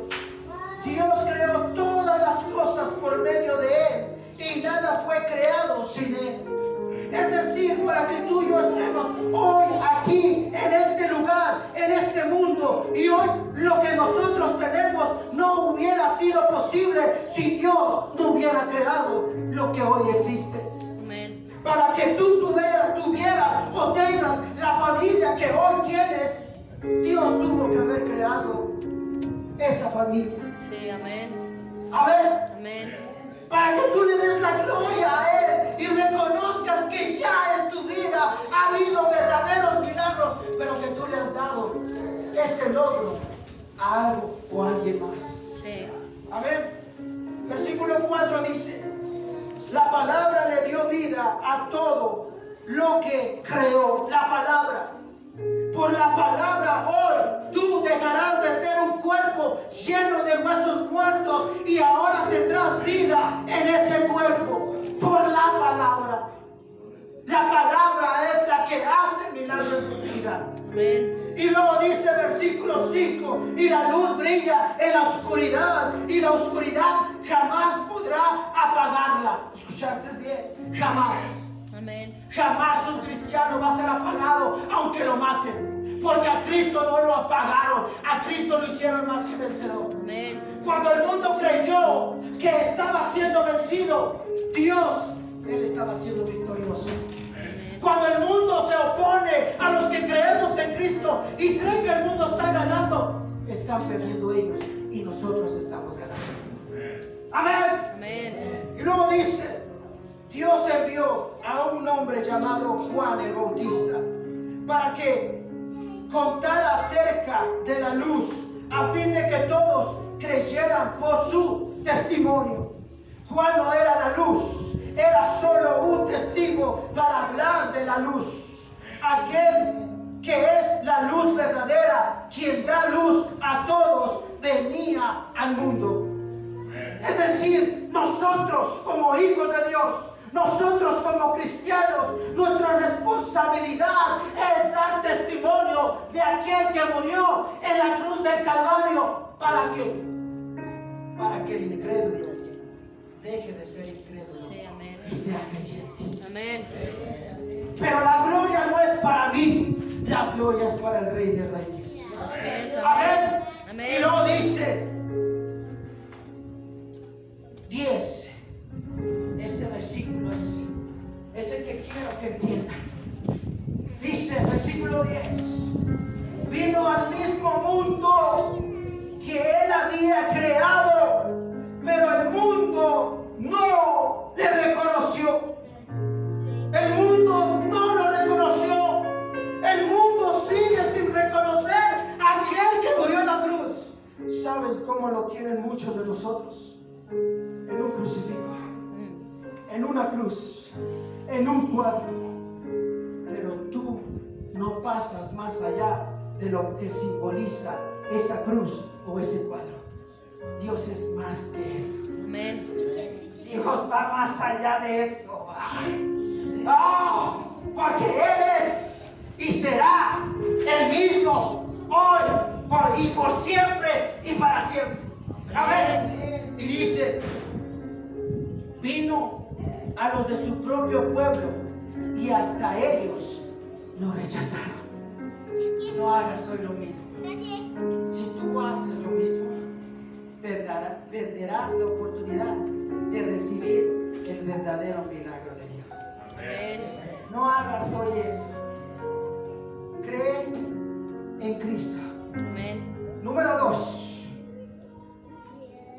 Dios creó todas las cosas por medio de Él, y nada fue creado sin Él. Es decir, para que tú y yo estemos hoy aquí, en este lugar, en este mundo, y hoy lo que nosotros tenemos no hubiera sido posible si Dios no hubiera creado lo que hoy existe. Amén. Para que tú tuvieras o tengas la familia que hoy tienes, Dios tuvo que haber creado esa familia. Sí, amén. Amén. Amén. Para que tú le des la gloria a Él y reconozcas que ya en tu vida ha habido verdaderos milagros, pero que tú le has dado ese logro a algo o a alguien más. Sí. Amén. Versículo 4 dice: la palabra le dio vida a todo lo que creó. La palabra. Por la palabra hoy tú dejarás de ser un cuerpo lleno de huesos muertos y ahora tendrás vida en ese cuerpo. Por la palabra. La palabra es la que hace milagros en tu vida. Amén. Y luego dice versículo 5: y la luz brilla en la oscuridad, y la oscuridad jamás podrá apagarla. ¿Escuchaste bien? Jamás. Amén. Jamás un cristiano va a ser apagado aunque lo maten. Porque a Cristo no lo apagaron. A Cristo lo hicieron más que vencedor. Amén. Cuando el mundo creyó que estaba siendo vencido, Dios, Él estaba siendo victorioso. Cuando el mundo se opone a los que creemos en Cristo y creen que el mundo está ganando, están perdiendo ellos y nosotros estamos ganando. Amén. Amén. Y luego dice: Dios envió a un hombre llamado Juan el Bautista para que contara acerca de la luz, a fin de que todos creyeran por su testimonio. Juan no era la luz, era solo un testigo para hablar de la luz. Aquel que es la luz verdadera, quien da luz a todos, venía al mundo. Es decir, nosotros como hijos de Dios, nosotros como cristianos, nuestra responsabilidad es dar testimonio de aquel que murió en la cruz del Calvario. ¿Para qué? Para que el incrédulo deje de ser incrédulo, Sí, amén. y sea creyente. Amén. Pero la gloria no es para mí, la gloria es para el Rey de Reyes. Así es, vino al mismo mundo que Él había creado, pero el mundo no le reconoció. El mundo no lo reconoció. El mundo sigue sin reconocer a aquel que murió en la cruz. ¿Sabes cómo lo tienen muchos de nosotros? En un crucifijo, en una cruz, en un cuadro. Pero tú no pasas más allá de lo que simboliza esa cruz o ese cuadro. Dios es más que eso. Amén. Dios va más allá de eso. Oh, porque Él es y será el mismo hoy y por siempre y para siempre. Amén. Y dice, vino a los de su propio pueblo y hasta ellos lo rechazaron. No hagas hoy lo mismo. Si tú haces lo mismo, perderás la oportunidad de recibir el verdadero milagro de Dios. Amén. No hagas hoy eso. Cree en Cristo. Amén. Número 2.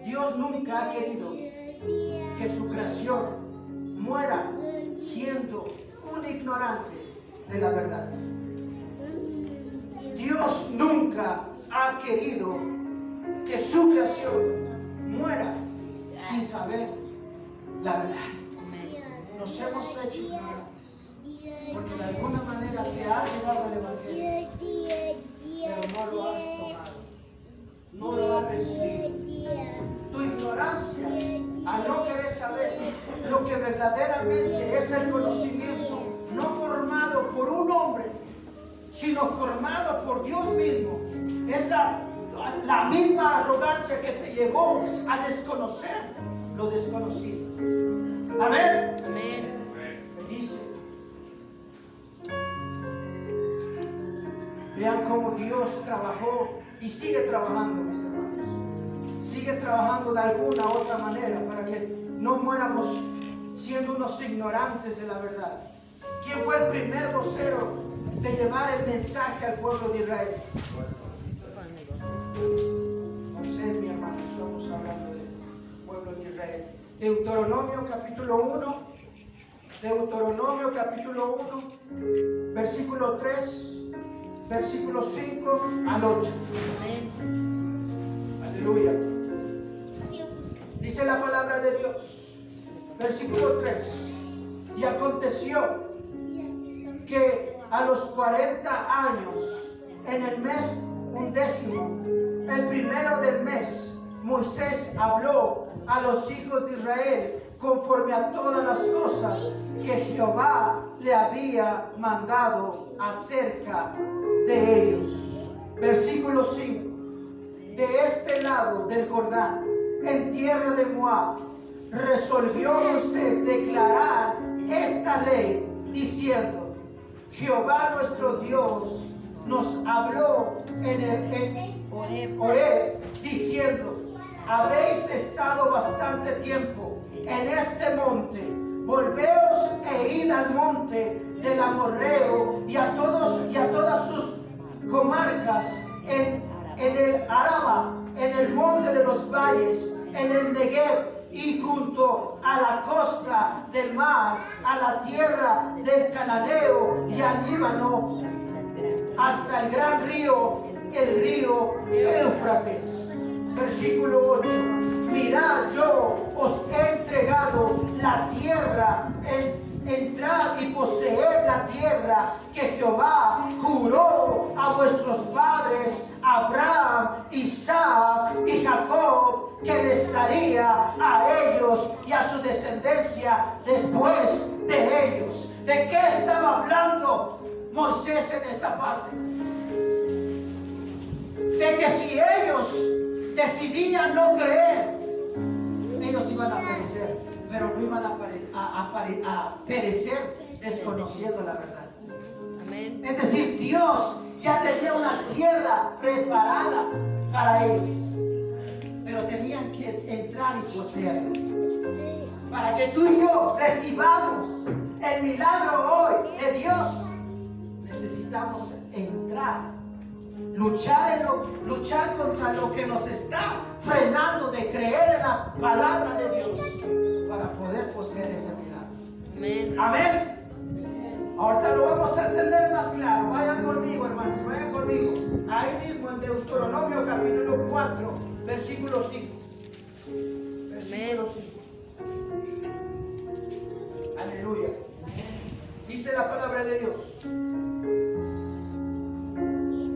Dios nunca ha querido que su creación muera siendo un ignorante de la verdad. Dios nunca ha querido que su creación muera sin saber la verdad. Nos hemos hecho ignorantes porque de alguna manera te ha llegado el Evangelio, pero no lo has tomado, no lo has recibido. Tu ignorancia al no querer saber lo que verdaderamente es el conocimiento, no formado por un hombre, sino formado por Dios mismo, es la misma arrogancia que te llevó a desconocer lo desconocido. Amén. Amén. Me dice, vean cómo Dios trabajó y sigue trabajando, mis hermanos. Sigue trabajando de alguna u otra manera para que no muéramos siendo unos ignorantes de la verdad. ¿Quién fue el primer vocero de llevar el mensaje al pueblo de Israel? Moisés, mi hermano, estamos hablando del pueblo de Israel. Deuteronomio capítulo 1, Deuteronomio capítulo 1, versículo 3, versículo 5 al 8. Amén. Aleluya. Dice la palabra de Dios, versículo 3. Y aconteció que a los 40 años, en el mes 11, el primero del mes, Moisés habló a los hijos de Israel conforme a todas las cosas que Jehová le había mandado acerca de ellos. Versículo 5. De este lado del Jordán, en tierra de Moab, resolvió Moisés declarar esta ley diciendo: Jehová nuestro Dios nos habló en Horeb diciendo: habéis estado bastante tiempo en este monte, volveos e id al monte del Amorreo y a todas sus comarcas en el Araba, en el monte de los valles, en el Negev y junto a la costa del mar, a la tierra del Cananeo y al Líbano, hasta el gran río, el río Éufrates. Versículo 8. Mirad, yo os he entregado la tierra, entrad y poseed la tierra que Jehová juró a vuestros padres, Abraham, Isaac y Jacob, que les daría a ellos y a su descendencia después de ellos. ¿De qué estaba hablando Moisés en esta parte? De que si ellos decidían no creer, ellos iban a perecer, pero no iban a perecer desconociendo la verdad. Amén. Es decir, Dios ya tenía una tierra preparada para ellos, pero tenían que entrar y poseerla. Para que tú y yo recibamos el milagro hoy de Dios, necesitamos entrar luchar contra lo que nos está frenando de creer en la palabra de Dios para poder poseer ese milagro. Amén. Amén. Ahorita lo vamos a entender más claro. Vayan conmigo, hermanos, vayan conmigo. Ahí mismo en Deuteronomio capítulo 4, versículo 5. Versículo 5. Aleluya. Dice la palabra de Dios.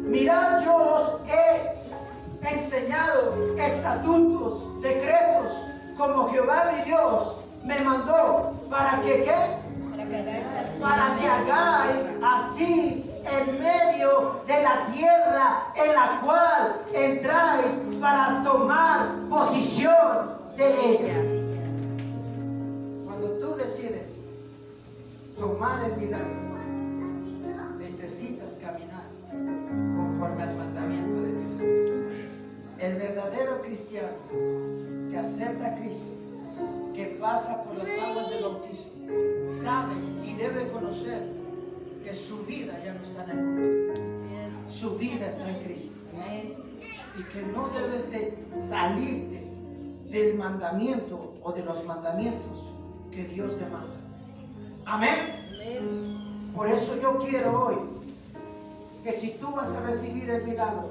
Mirad, yo os he enseñado estatutos, decretos, como Jehová mi Dios me mandó. ¿Para que qué? Para que hagáis así en medio de la tierra en la cual entráis para tomar posición de ella. Cuando tú decides tomar el milagro, necesitas caminar conforme al mandamiento de Dios. El verdadero cristiano que acepta a Cristo, que pasa por las aguas del bautismo, sabe y debe conocer que su vida ya no está en el mundo. Su vida está en Cristo. Y que no debes de salirte del mandamiento o de los mandamientos que Dios demanda. Amén. Por eso yo quiero hoy que si tú vas a recibir el milagro,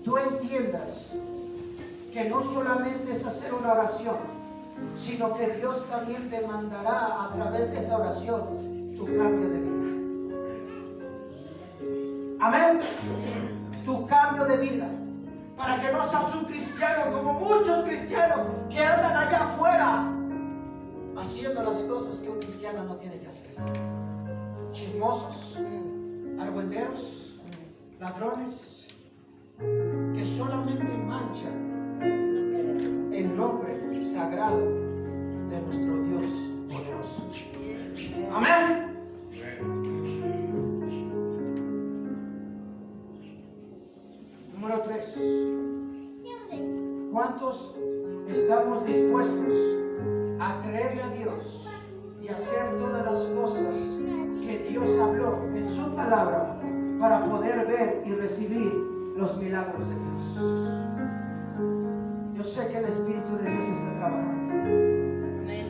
tú entiendas que no solamente es hacer una oración, sino que Dios también te mandará a través de esa oración tu cambio de vida. Amén. Tu cambio de vida. Para que no seas un cristiano como muchos cristianos que andan allá afuera haciendo las cosas que un cristiano no tiene que hacer. Chismosos, argüenderos, ladrones, que solamente manchan el nombre sagrado de nuestro Dios poderoso. Amén. Número 3. ¿Cuántos estamos dispuestos a creerle a Dios y hacer todas las cosas que Dios habló en su palabra para poder ver y recibir los milagros de Dios? Yo sé que el Espíritu de Dios está trabajando. Amén.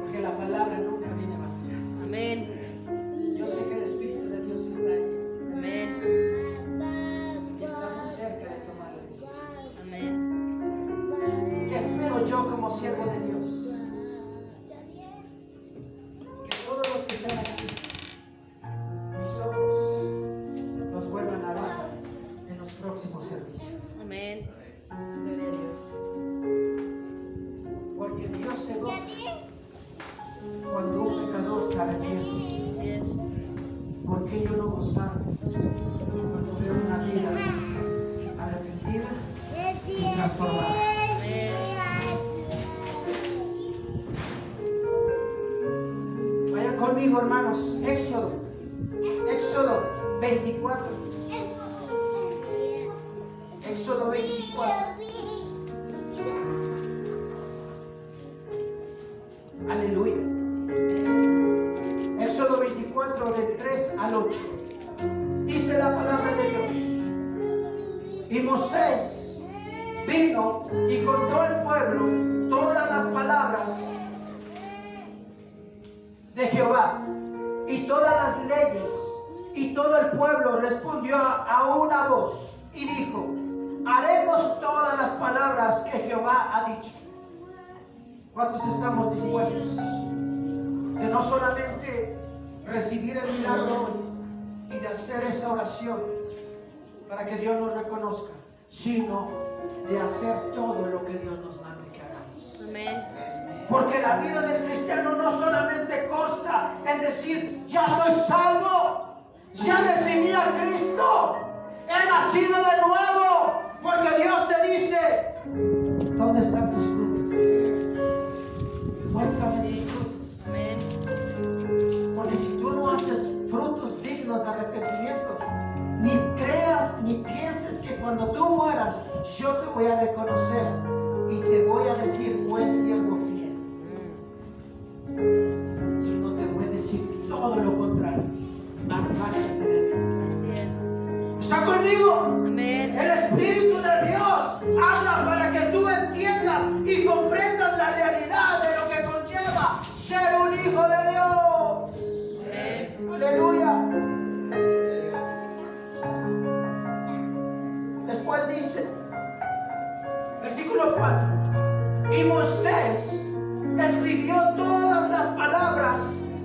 Porque la palabra nunca viene vacía. Amén. Yo sé que el Espíritu de Dios está ahí. Amén. Y estamos cerca de tomar la decisión. Amén. ¿Qué espero yo como siervo de Dios? Que todos los que están aquí, mis ojos los vuelvan a ver en los próximos servicios. Amén. Gloria a Dios. Porque Dios se goza cuando un pecador se arrepiente. Así es. ¿Por qué yo no gozar cuando veo una vida arrepentida y transformada? Amén. Vayan conmigo, hermanos. Éxodo 24. Éxodo 24. Aleluya. Éxodo 24 del 3 al 8. Dice la palabra de Dios. Y Moisés vino y contó al pueblo todas las palabras de Jehová y todas las leyes, y todo el pueblo respondió a una voz y dijo: haremos todas las palabras que Jehová ha dicho. ¿Cuántos estamos dispuestos de no solamente recibir el milagro y de hacer esa oración para que Dios nos reconozca, sino de hacer todo lo que Dios nos mande que hagamos? Amén. Porque la vida del cristiano no solamente consta en decir: ya soy salvo, ya recibí a Cristo, he nacido de nuevo. Porque Dios te dice: ¿dónde están tus frutos? Muéstrame tus frutos. Amén. Porque si tú no haces frutos dignos de arrepentimiento, ni creas ni pienses que cuando tú mueras yo te voy a reconocer y te voy a decir: buen siervo fiel. Sino te voy a decir todo lo contrario: apártate conmigo? Amén. El Espíritu de Dios habla para que tú entiendas y comprendas la realidad de lo que conlleva ser un hijo de Dios. Amén. Aleluya. Después dice, versículo 4, y Moisés escribió todas las palabras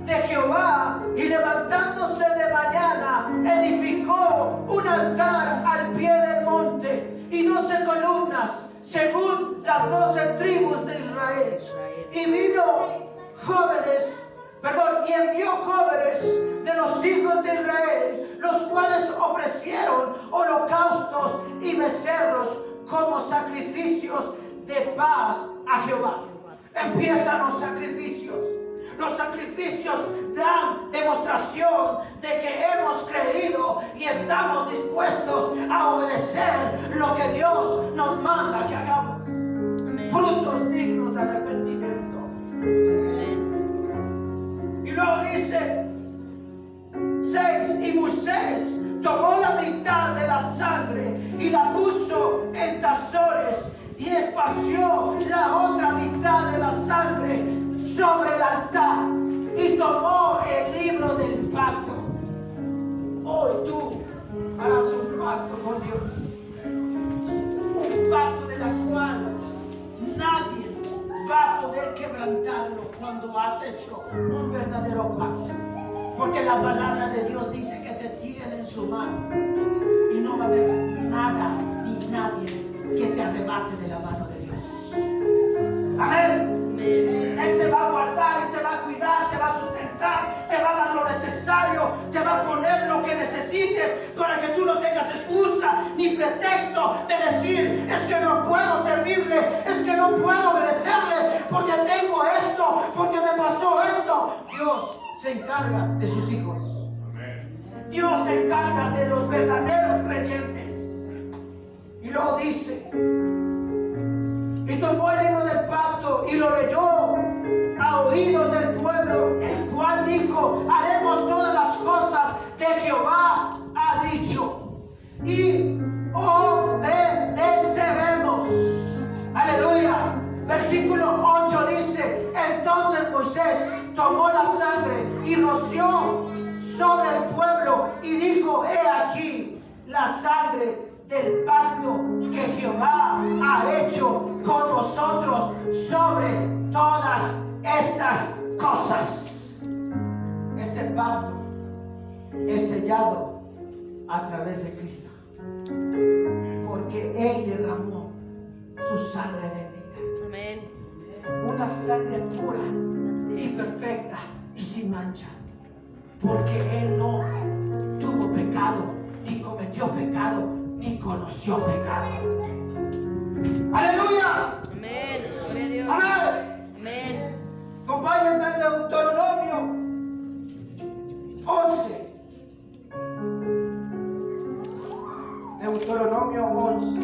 de Jehová y levantándose de mañana edificó un altar al pie del monte y 12 columnas según las 12 tribus de Israel. Y envió jóvenes de los hijos de Israel, los cuales ofrecieron holocaustos y becerros como sacrificios de paz a Jehová. Empiezan los sacrificios. Los sacrificios dan demostración de que hemos creído y estamos dispuestos a obedecer lo que Dios nos manda que hagamos. Amén. Frutos dignos de arrepentimiento. Amén. Y luego dice 6, y Moisés tomó la mitad de la sangre y la puso en tazones y esparció la otra mitad de la sangre sobre el altar y tomó el libro del pacto. Hoy tú harás un pacto con Dios, un pacto de la cual nadie va a poder quebrantarlo cuando has hecho un verdadero pacto, porque la palabra de Dios dice que te tiene en su mano y no va a haber nada ni nadie que te arrebate de la mano de Dios. Amén. Amén. Él te va a guardar y te va a cuidar, te va a sustentar, te va a dar lo necesario, te va a poner lo que necesites para que tú no tengas excusa ni pretexto de decir, es que no puedo servirle, es que no puedo obedecerle porque tengo esto, porque me pasó esto. Dios se encarga de sus hijos. Dios se encarga de los verdaderos creyentes. Y luego dice, y tomó el libro del pacto y lo leyó a oídos del pueblo, el cual dijo, haremos todas las cosas que Jehová ha dicho y obedeceremos. Aleluya. Versículo 8 dice, entonces Moisés tomó la sangre y roció sobre el pueblo y dijo, he aquí la sangre del pacto que Jehová ha hecho con nosotros sobre todas estas cosas. Ese pacto es sellado a través de Cristo, porque Él derramó su sangre bendita. Amén. Una sangre pura Así y es. perfecta y sin mancha, porque Él no tuvo pecado, ni cometió pecado, ni conoció pecado. ¡Aleluya! Amén. Gloria a Dios. ¡Amén! Amén. Acompáñenme en Deuteronomio 11. Deuteronomio 11.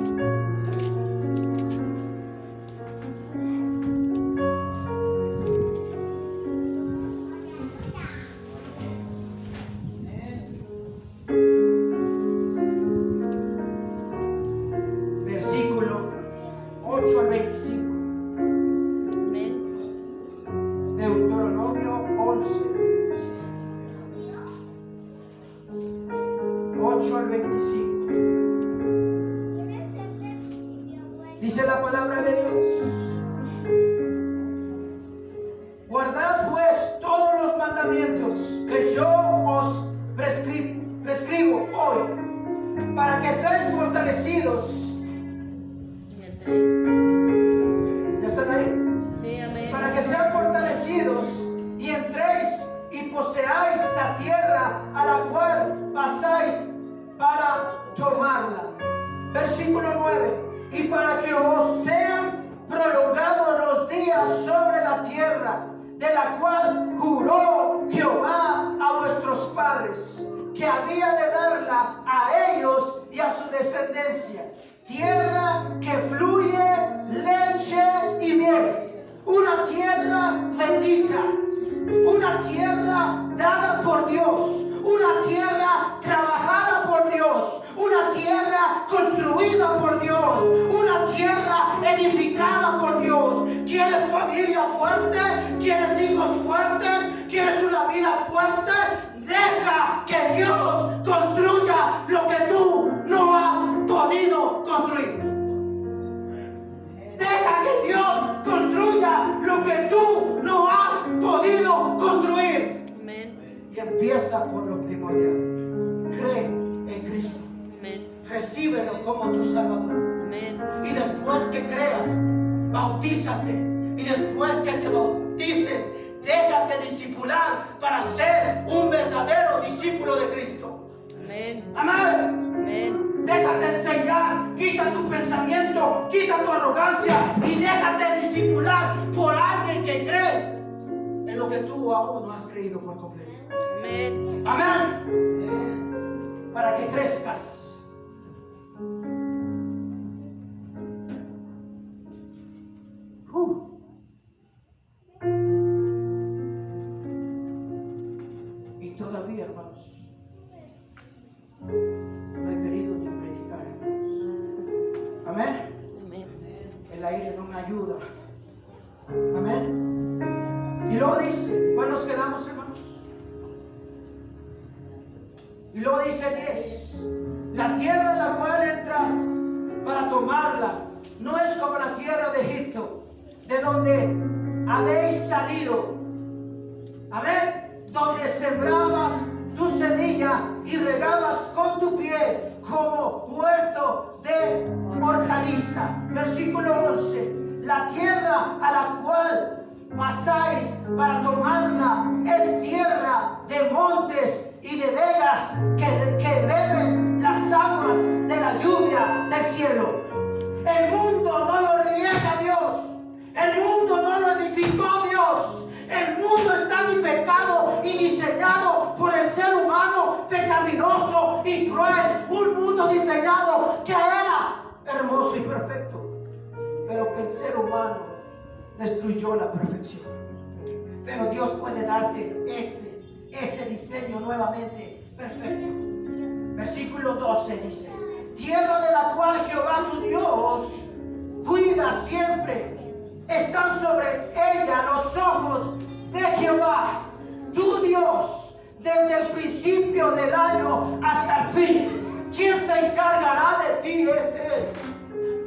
Versículo 8 al 25. Amén. Deuteronomio 11, 8 al 25. Dice la palabra de Dios. Guardad pues todos los mandamientos que yo os prescribo hoy, para que seáis fortalecidos. Y el 3. ¿Ya están ahí? Sí, amén. Para que sean fortalecidos y entréis y poseáis la tierra a la cual pasáis para tomarla. Versículo 9. Y para que os sean prolongados los días sobre la tierra, de la cual juró Jehová a vuestros padres, que había de darla a ellos y a su descendencia. Tierra que fluye leche y miel. Una tierra bendita. Una tierra dada por Dios. Una tierra trabajada por Dios. Una tierra bautízate. Y después que te bautices, déjate discipular para ser un verdadero discípulo de Cristo. Amén. Amén. Amén. Déjate enseñar, quita tu pensamiento, quita tu arrogancia y déjate discipular por alguien que cree en lo que tú aún no has creído por completo. Amén. Amén. Para que crezcas. Y todavía, hermanos, no he querido ni predicar, hermanos. Amén. Amén. El aire no me ayuda. Amén. Y luego dice, ¿cuándo nos quedamos, hermanos? Y luego dice 10, la tierra en la cual entras para tomarla no es como la tierra de Egipto, de donde habéis salido. Amén. Donde sembrabas tu semilla y regabas con tu pie como huerto de hortaliza. Versículo 11. La tierra a la cual pasáis para tomarla es tierra de montes y de vegas que beben las aguas de la lluvia del cielo. El mundo no lo riega Dios. El mundo no lo edificó Dios. El mundo está defecado y diseñado por el ser humano pecaminoso y cruel. Un mundo diseñado que era hermoso y perfecto, pero que el ser humano destruyó la perfección. Pero Dios puede darte ese diseño nuevamente perfecto. Versículo 12 dice: tierra de la cual Jehová tu Dios cuida siempre. Están sobre ella los ojos de Jehová tu Dios desde el principio del año hasta el fin. ¿Quién se encargará de ti? Es Él.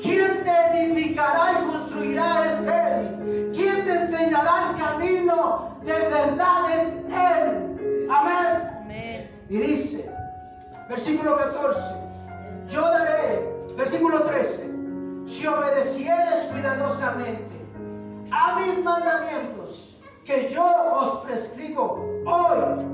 ¿Quién te edificará y construirá? Es Él. ¿Quién te enseñará el camino de verdad? Es Él. Amén. Amén. Y dice, versículo 14, yo daré, versículo 13, si obedecieres cuidadosamente a mis mandamientos que yo os prescribo hoy,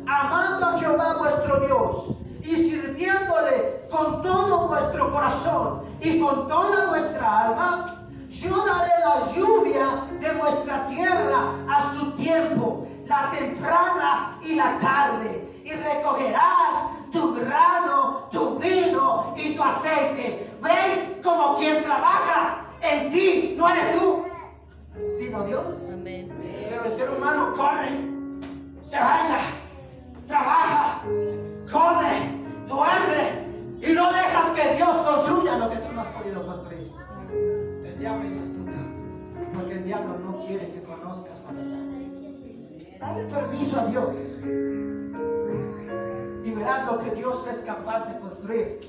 amando a Jehová vuestro Dios y sirviéndole con todo vuestro corazón y con toda vuestra alma, yo daré la lluvia de vuestra tierra a su tiempo, la temprana y la tarde, y recogerás tu grano, tu vino y tu aceite. Ven como quien trabaja en ti, no eres tú, sino Dios. Amén. Pero el ser humano corre, se baña, trabaja, come, duerme y no dejas que Dios construya lo que tú no has podido construir. El diablo es astuto, porque el diablo no quiere que conozcas la verdad. Dale permiso a Dios y verás lo que Dios es capaz de construir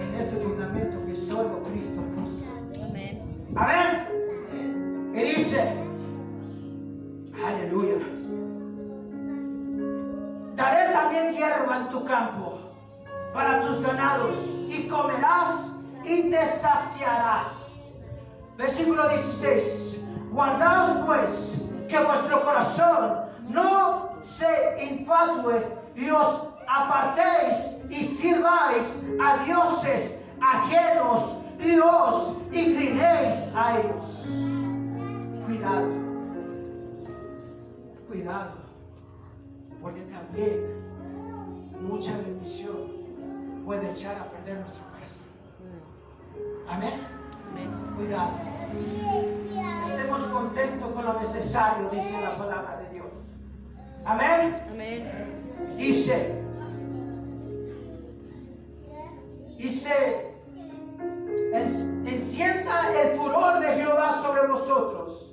en ese fundamento que solo Cristo puso. Amén. Amén. Y dice, aleluya, daré también hierba en tu campo para tus ganados y comerás y te saciarás. Versículo 16, guardaos pues que vuestro corazón no se infatúe y os apartéis y sirváis a dioses ajenos y os inclinéis a ellos. Cuidado, cuidado, porque también mucha bendición puede echar a perder nuestro corazón. Amén. Amén. Cuidado. Estemos contentos con lo necesario, dice la palabra de Dios. Amén. Amén. Dice, encienda el furor de Jehová sobre vosotros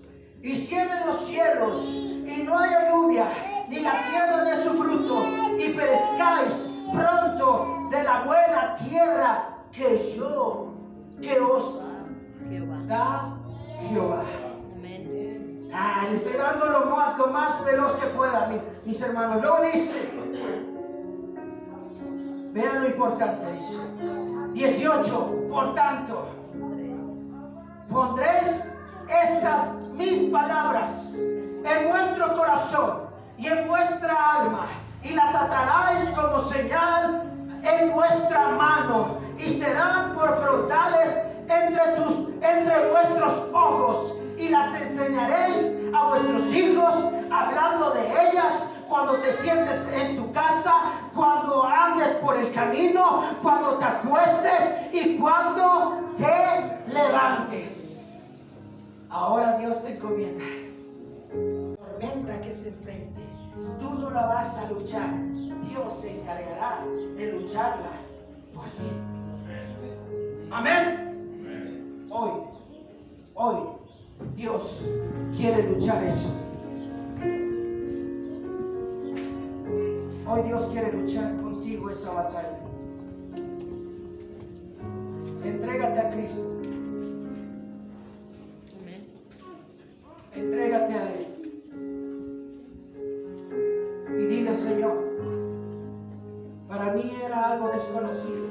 y cierren los cielos y no haya lluvia ni la tierra de su fruto y perezcáis pronto de la buena tierra que os da Jehová. Amén. Le estoy dando lo más veloz que pueda, mis hermanos. Luego dice, vean lo importante, dice 18, por tanto, pondréis estas mis palabras en vuestro corazón y en vuestra alma, y las ataréis como señal en vuestra mano, y serán por frontales entre vuestros ojos, y las enseñaréis a vuestros hijos, hablando de ellas cuando te sientes en tu casa, cuando andes por el camino, cuando te acuestes y cuando te levantes. Ahora Dios te encomienda. Tormenta que se enfrente, tú no la vas a luchar. Dios se encargará de lucharla por ti. Amén. Hoy, Dios quiere luchar eso. Hoy Dios quiere luchar contigo esa batalla. Entrégate a Cristo. Amén. Entrégate a Él. Y dile, Señor, para mí era algo desconocido,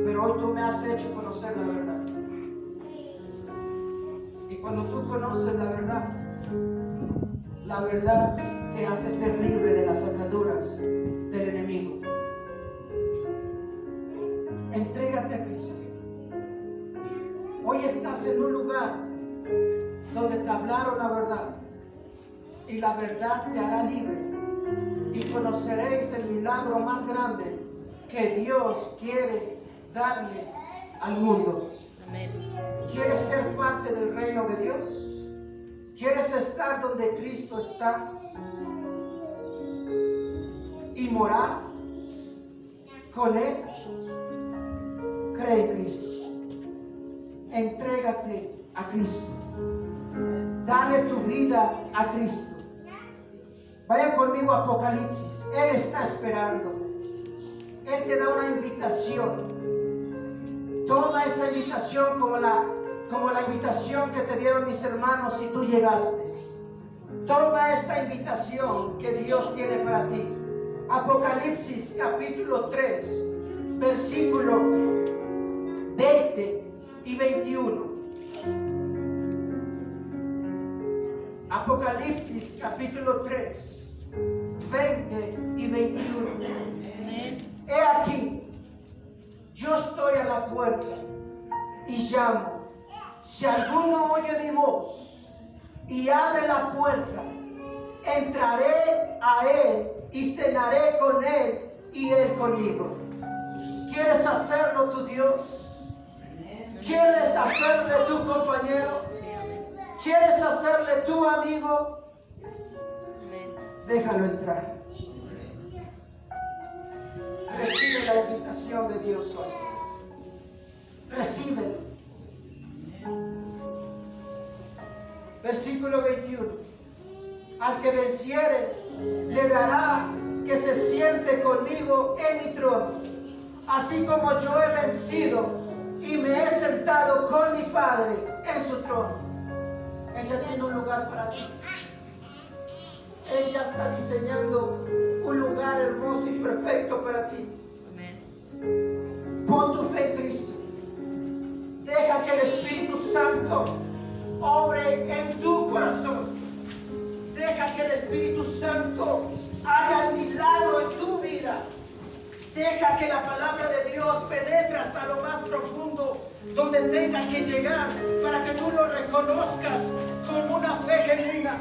pero hoy tú me has hecho conocer la verdad. Y cuando tú conoces la verdad te hace ser libre de las ataduras del enemigo. Entrégate a Cristo. Hoy estás en un lugar donde te hablaron la verdad, y la verdad te hará libre, y conoceréis el milagro más grande que Dios quiere darle al mundo. Amén. ¿Quieres ser parte del reino de Dios? ¿Quieres estar donde Cristo está y morar con Él? Cree en Cristo. Entrégate a Cristo. Dale tu vida a Cristo. Vaya conmigo a Apocalipsis. Él está esperando. Él te da una invitación. Toma esa invitación como la invitación que te dieron mis hermanos si tú llegaste. Toma esta invitación que Dios tiene para ti. Apocalipsis capítulo 3, versículo 20 y 21. Apocalipsis capítulo 3, 20 y 21. Amén. He aquí, yo estoy a la puerta y llamo. Si alguno oye mi voz y abre la puerta, entraré a él y cenaré con él y él conmigo. ¿Quieres hacerlo tu Dios? ¿Quieres hacerle tu compañero? Sí, amén. ¿Quieres hacerle tu amigo? Amén. Déjalo entrar. Recibe la invitación de Dios hoy. Recíbelo. Versículo 21. Al que venciere, le dará que se siente conmigo en mi trono, así como yo he vencido y me he sentado con mi Padre en su trono. Ella tiene un lugar para ti. Él ya está diseñando un lugar hermoso y perfecto para ti. Amén. Pon tu fe en Cristo. Deja que el Espíritu Santo obre en tu corazón. Deja que el Espíritu Santo haga el milagro en tu vida. Deja que la palabra de Dios penetre hasta lo más profundo, donde tenga que llegar, para que tú lo reconozcas con una fe genuina,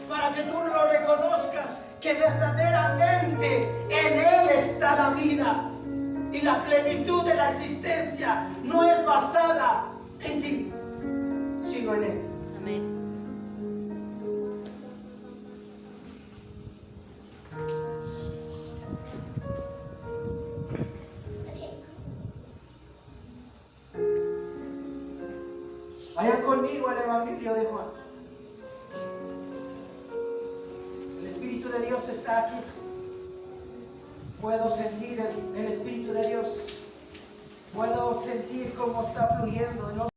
para que tú lo reconozcas que verdaderamente en Él está la vida, y la plenitud de la existencia no es basada en ti, sino en Él. Amén. Vaya conmigo al Evangelio de Juan. El Espíritu de Dios está aquí. Puedo sentir el Espíritu de Dios. Puedo sentir cómo está fluyendo.